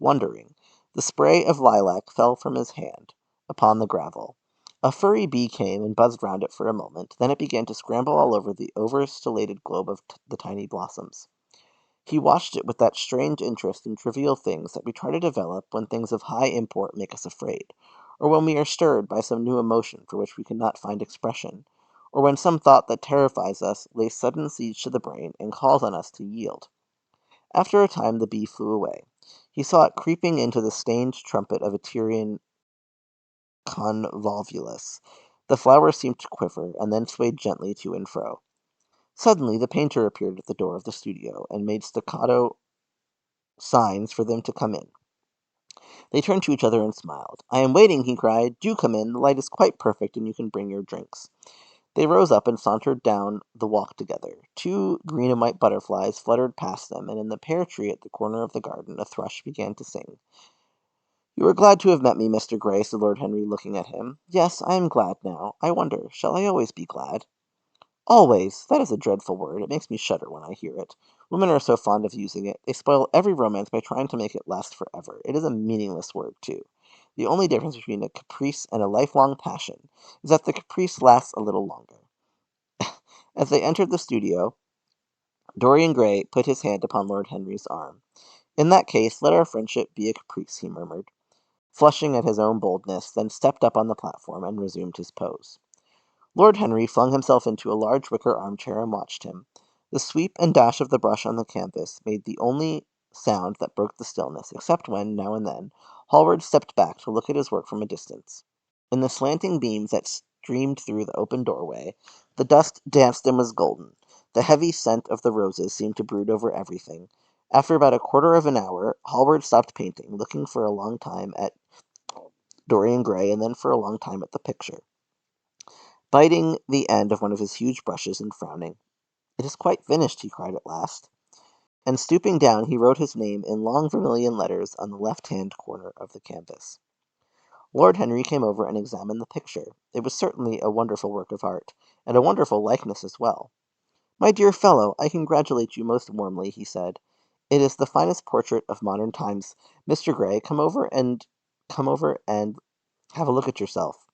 A: wondering. The spray of lilac fell from his hand upon the gravel. A furry bee came and buzzed round it for a moment, then it began to scramble all over the overstellated globe of the tiny blossoms. He watched it with that strange interest in trivial things that we try to develop when things of high import make us afraid, or when we are stirred by some new emotion for which we cannot find expression, or when some thought that terrifies us lays sudden siege to the brain and calls on us to yield. After a time the bee flew away. He saw it creeping into the stained trumpet of a Tyrian convolvulus. The flower seemed to quiver, and then swayed gently to and fro. Suddenly the painter appeared at the door of the studio, and made staccato signs for them to come in. They turned to each other and smiled. "I am waiting," he cried. "Do come in. The light is quite perfect, and you can bring your drinks." They rose up and sauntered down the walk together. Two green and white butterflies fluttered past them, and in the pear tree at the corner of the garden a thrush began to sing. "You are glad to have met me, Mr. Gray," said Lord Henry, looking at him. "Yes, I am glad now. I wonder, shall I always be glad?" "Always! That is a dreadful word. It makes me shudder when I hear it. Women are so fond of using it. They spoil every romance by trying to make it last forever. It is a meaningless word, too. The only difference between a caprice and a lifelong passion is that the caprice lasts a little longer." As they entered the studio, Dorian Gray put his hand upon Lord Henry's arm. "In that case, let our friendship be a caprice," he murmured, flushing at his own boldness, then stepped up on the platform and resumed his pose. Lord Henry flung himself into a large wicker armchair and watched him. The sweep and dash of the brush on the canvas made the only sound that broke the stillness, except when, now and then, Hallward stepped back to look at his work from a distance. In the slanting beams that streamed through the open doorway, the dust danced and was golden. The heavy scent of the roses seemed to brood over everything. After about a quarter of an hour, Hallward stopped painting, looking for a long time at Dorian Gray and then for a long time at the picture, biting the end of one of his huge brushes and frowning. "It is quite finished," he cried at last, and stooping down he wrote his name in long vermilion letters on the left-hand corner of the canvas. Lord Henry came over and examined the picture. It was certainly a wonderful work of art, and a wonderful likeness as well. "My dear fellow, I congratulate you most warmly," he said. "It is the finest portrait of modern times. Mr. Gray, come over and have a look at yourself."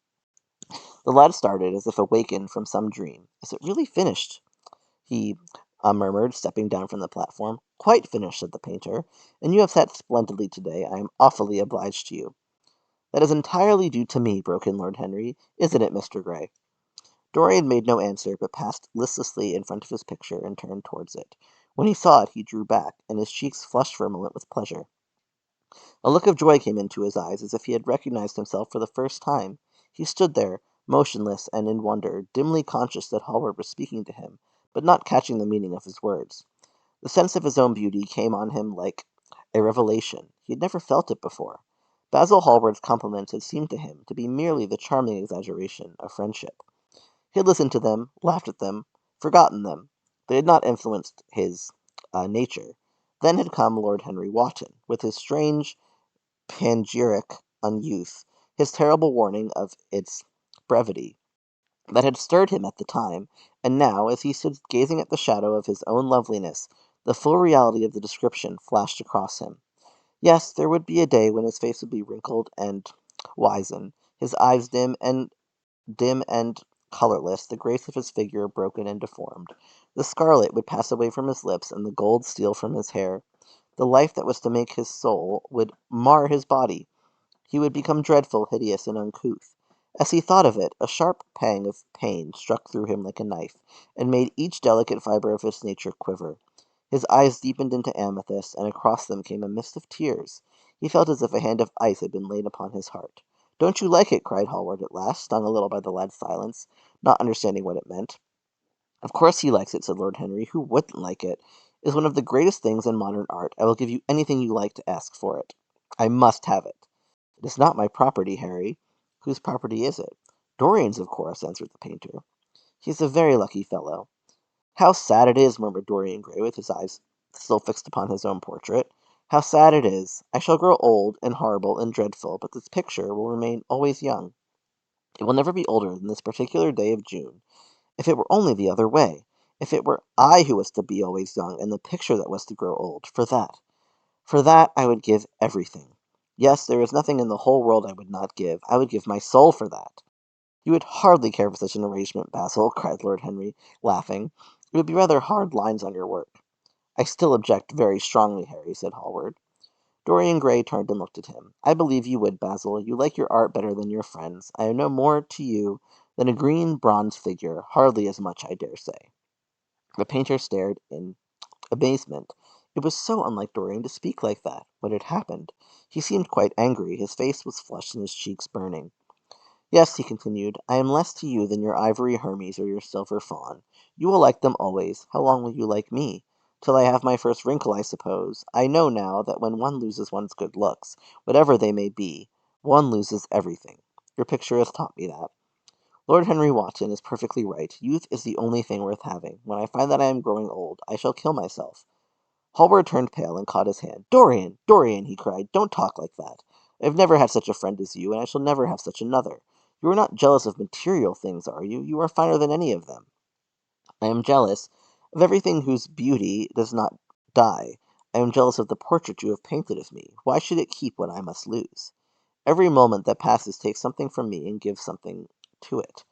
A: The lad started as if awakened from some dream. "Is it really finished?" he murmured, stepping down from the platform. "Quite finished," said the painter, "and you have sat splendidly today. I am awfully obliged to you." "That is entirely due to me," broke in Lord Henry. "Isn't it, Mr. Gray?" Dorian made no answer, but passed listlessly in front of his picture and turned towards it. When he saw it, he drew back, and his cheeks flushed for a moment with pleasure. A look of joy came into his eyes, as if he had recognized himself for the first time. He stood there, motionless and in wonder, dimly conscious that Hallward was speaking to him, but not catching the meaning of his words. The sense of his own beauty came on him like a revelation. He had never felt it before. Basil Hallward's compliments had seemed to him to be merely the charming exaggeration of friendship. He had listened to them, laughed at them, forgotten them. They had not influenced his nature. Then had come Lord Henry Wotton, with his strange panegyric on youth, his terrible warning of its brevity, that had stirred him at the time, and now, as he stood gazing at the shadow of his own loveliness, the full reality of the description flashed across him. Yes, there would be a day when his face would be wrinkled and wizen, his eyes dim and colorless, the grace of his figure broken and deformed. The scarlet would pass away from his lips, and the gold steal from his hair. The life that was to make his soul would mar his body. He would become dreadful, hideous, and uncouth. As he thought of it, a sharp pang of pain struck through him like a knife, and made each delicate fibre of his nature quiver. His eyes deepened into amethyst, and across them came a mist of tears. He felt as if a hand of ice had been laid upon his heart. "Don't you like it?" cried Hallward at last, stung a little by the lad's silence, not understanding what it meant. "Of course he likes it," said Lord Henry. "Who wouldn't like it? It is one of the greatest things in modern art. I will give you anything you like to ask for it. I must have it." "It is not my property, Harry." "Whose property is it?" "Dorian's, of course," answered the painter. "He is a very lucky fellow." "How sad it is," murmured Dorian Gray, with his eyes still fixed upon his own portrait. "How sad it is. I shall grow old, and horrible, and dreadful, but this picture will remain always young. It will never be older than this particular day of June. If it were only the other way! If it were I who was to be always young, and the picture that was to grow old! For that I would give everything. Yes, there is nothing in the whole world I would not give. I would give my soul for that." "You would hardly care for such an arrangement, Basil," cried Lord Henry, laughing. "It would be rather hard lines on your work." "I still object very strongly, Harry," said Hallward. Dorian Gray turned and looked at him. "I believe you would, Basil. You like your art better than your friends. I am no more to you than a green bronze figure, hardly as much, I dare say." The painter stared in amazement. It was so unlike Dorian to speak like that. What had happened? He seemed quite angry. His face was flushed and his cheeks burning. "Yes," he continued, "I am less to you than your ivory Hermes or your silver fawn. You will like them always. How long will you like me? Till I have my first wrinkle, I suppose. I know now that when one loses one's good looks, whatever they may be, one loses everything. Your picture has taught me that. Lord Henry Wotton is perfectly right. Youth is the only thing worth having. When I find that I am growing old, I shall kill myself." Hallward turned pale and caught his hand. "Dorian! Dorian!" he cried. "Don't talk like that. I have never had such a friend as you, and I shall never have such another. You are not jealous of material things, are you? You are finer than any of them." "I am jealous of everything whose beauty does not die. I am jealous of the portrait you have painted of me. Why should it keep what I must lose? Every moment that passes takes something from me and gives something to it.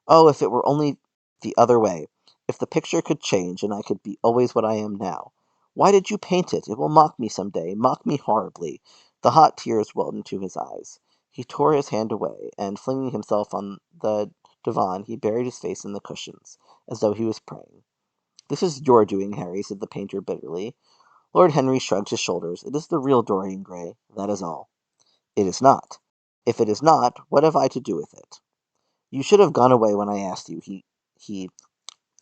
A: Oh, if it were only the other way! If the picture could change, and I could be always what I am now! Why did you paint it? It will mock me some day, mock me horribly." The hot tears welled into his eyes. He tore his hand away, and flinging himself on the divan, he buried his face in the cushions, as though he was praying. "This is your doing, Harry," said the painter bitterly. Lord Henry shrugged his shoulders. "It is the real Dorian Gray, that is all." "It is not." "If it is not, what have I to do with it?" "You should have gone away when I asked you," he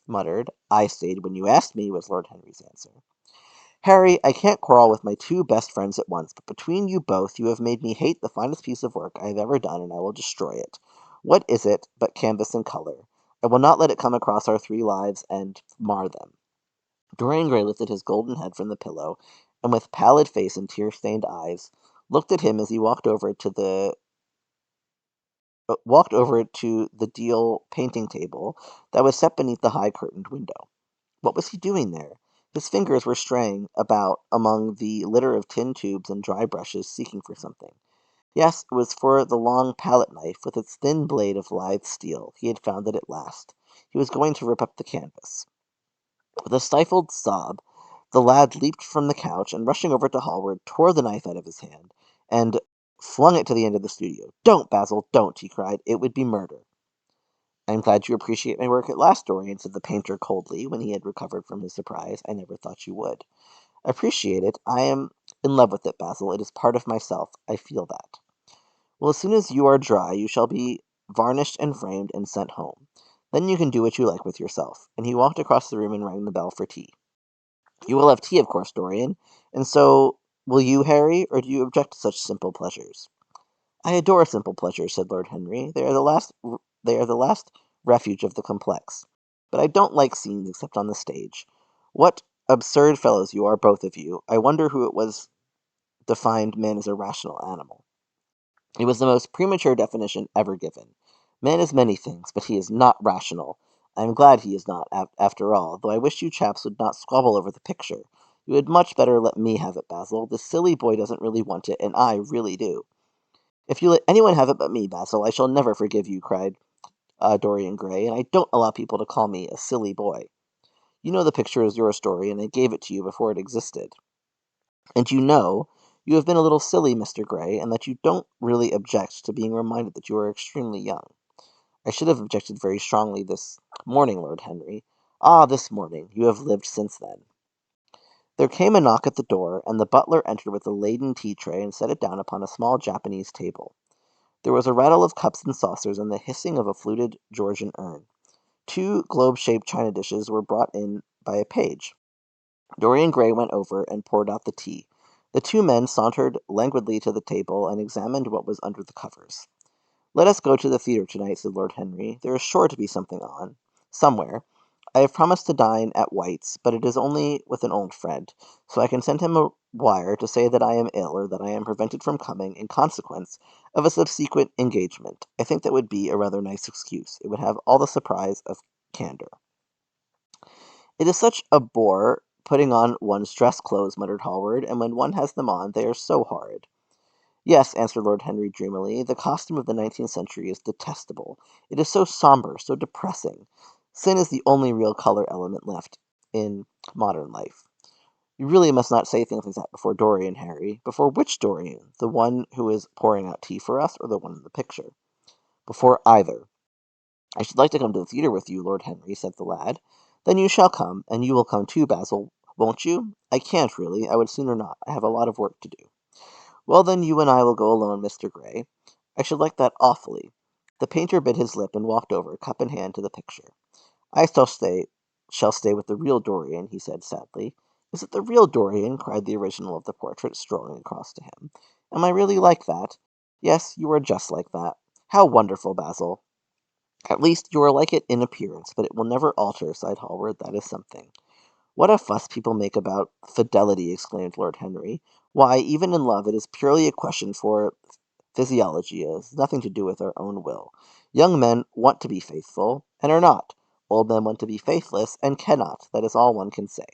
A: muttered. "I stayed when you asked me," was Lord Henry's answer. "Harry, I can't quarrel with my two best friends at once, but between you both you have made me hate the finest piece of work I have ever done, and I will destroy it. What is it but canvas and color? I will not let it come across our three lives and mar them." Dorian Gray lifted his golden head from the pillow, and with pallid face and tear-stained eyes, looked at him as he walked over to the deal painting table that was set beneath the high curtained window. What was he doing there? His fingers were straying about among the litter of tin tubes and dry brushes, seeking for something. Yes, it was for the long palette knife with its thin blade of lithe steel. He had found it at last. He was going to rip up the canvas. With a stifled sob, the lad leaped from the couch, and rushing over to Hallward, tore the knife out of his hand, and flung it to the end of the studio. "Don't, Basil, don't!" he cried. "It would be murder." "I am glad you appreciate my work at last, Dorian," said the painter coldly, when he had recovered from his surprise. "I never thought you would." "Appreciate it? I am in love with it, Basil. It is part of myself. I feel that." "Well, as soon as you are dry, you shall be varnished and framed and sent home. Then you can do what you like with yourself." And he walked across the room and rang the bell for tea. "You will have tea, of course, Dorian. And so will you, Harry, or do you object to such simple pleasures?" "I adore simple pleasures," said Lord Henry. They are the last refuge of the complex. but I don't like scenes except on the stage. What absurd fellows you are, both of you. I wonder who it was defined man as a rational animal. It was the most premature definition ever given. Man is many things, but he is not rational. I am glad he is not, after all, though I wish you chaps would not squabble over the picture. You had much better let me have it, Basil. This silly boy doesn't really want it, and I really do. If you let anyone have it but me, Basil, I shall never forgive you, cried Dorian Gray, and I don't allow people to call me a silly boy. You know the picture is your story, and I gave it to you before it existed. And you have been a little silly, Mr. Gray, and that you don't really object to being reminded that you are extremely young. I should have objected very strongly this morning, Lord Henry. Ah, this morning. You have lived since then. There came a knock at the door, and the butler entered with a laden tea-tray and set it down upon a small Japanese table. There was a rattle of cups and saucers and the hissing of a fluted Georgian urn. Two globe-shaped china dishes were brought in by a page. Dorian Gray went over and poured out the tea. The two men sauntered languidly to the table and examined what was under the covers. "Let us go to the theatre tonight," said Lord Henry. "There is sure to be something on, somewhere. I have promised to dine at White's, but it is only with an old friend, so I can send him a wire to say that I am ill or that I am prevented from coming in consequence of a subsequent engagement. I think that would be a rather nice excuse. It would have all the surprise of candor." "It is such a bore putting on one's dress clothes," muttered Hallward, "and when one has them on, they are so horrid." "Yes," answered Lord Henry dreamily, "the costume of the 19th century is detestable. It is so sombre, so depressing. Sin is the only real color element left in modern life." "You really must not say things like that before Dorian, Harry." "Before which Dorian? The one who is pouring out tea for us, or the one in the picture?" "Before either." "I should like to come to the theatre with you, Lord Henry," said the lad. "Then you shall come, and you will come too, Basil, won't you?" "I can't, really. I would sooner not. I have a lot of work to do." "Well, then you and I will go alone, Mr. Gray. I should like that awfully." The painter bit his lip and walked over, cup in hand, to the picture. "I shall stay with the real Dorian," he said sadly. "Is it the real Dorian?" cried the original of the portrait, strolling across to him. "Am I really like that?" "Yes, you are just like that." "How wonderful, Basil!" "At least you are like it in appearance, but it will never alter," sighed Hallward. "That is something." "What a fuss people make about fidelity!" exclaimed Lord Henry. "Why, even in love it is purely a question for physiology. It has nothing to do with our own will. Young men want to be faithful, and are not. Old men want to be faithless, and cannot. That is all one can say."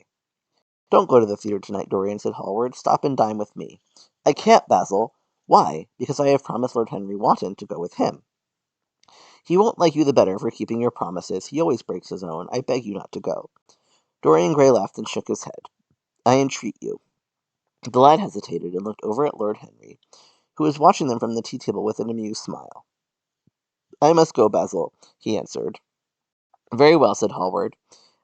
A: "Don't go to the theatre tonight, Dorian," said Hallward. "Stop and dine with me." "I can't, Basil." "Why?" "Because I have promised Lord Henry Wotton to go with him." "He won't like you the better for keeping your promises. He always breaks his own. I beg you not to go." Dorian Gray laughed and shook his head. "I entreat you." The lad hesitated and looked over at Lord Henry, who was watching them from the tea-table with an amused smile. "I must go, Basil," he answered. "Very well," said Hallward,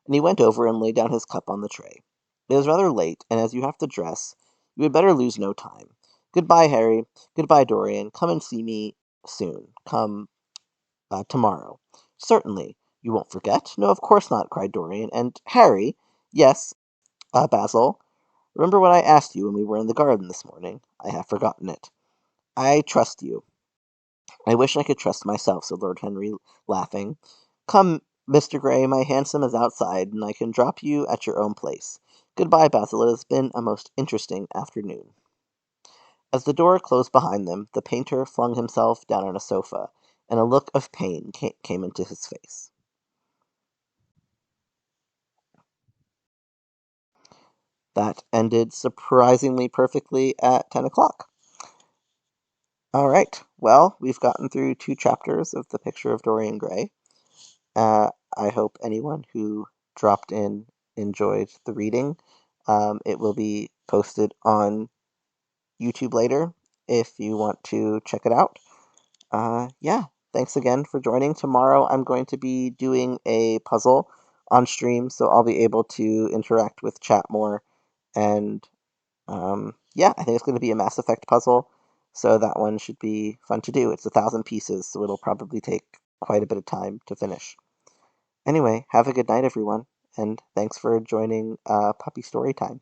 A: and he went over and laid down his cup on the tray. "It is rather late, and as you have to dress, you had better lose no time. Good-bye, Harry. Good-bye, Dorian. Come and see me soon. Come tomorrow." "Certainly. You won't forget?" "No, of course not," cried Dorian. "And, Harry—" "Yes, Basil?" "Remember what I asked you when we were in the garden this morning?" "I have forgotten it." "I trust you." "I wish I could trust myself," said Lord Henry, laughing. "Come, Mr. Gray, my hansom is outside, and I can drop you at your own place. Good-bye, Basil. It has been a most interesting afternoon." As the door closed behind them, the painter flung himself down on a sofa, and a look of pain came into his face. That ended surprisingly perfectly at 10 o'clock. All right. Well, we've gotten through 2 chapters of The Picture of Dorian Gray. I hope anyone who dropped in enjoyed the reading. It will be posted on YouTube later if you want to check it out. Yeah, thanks again for joining. Tomorrow I'm going to be doing a puzzle on stream, so I'll be able to interact with chat more. And yeah, I think it's going to be a Mass Effect puzzle, so that one should be fun to do. It's 1,000 pieces, so it'll probably take quite a bit of time to finish. Anyway, have a good night, everyone, and thanks for joining Puppy Story Time.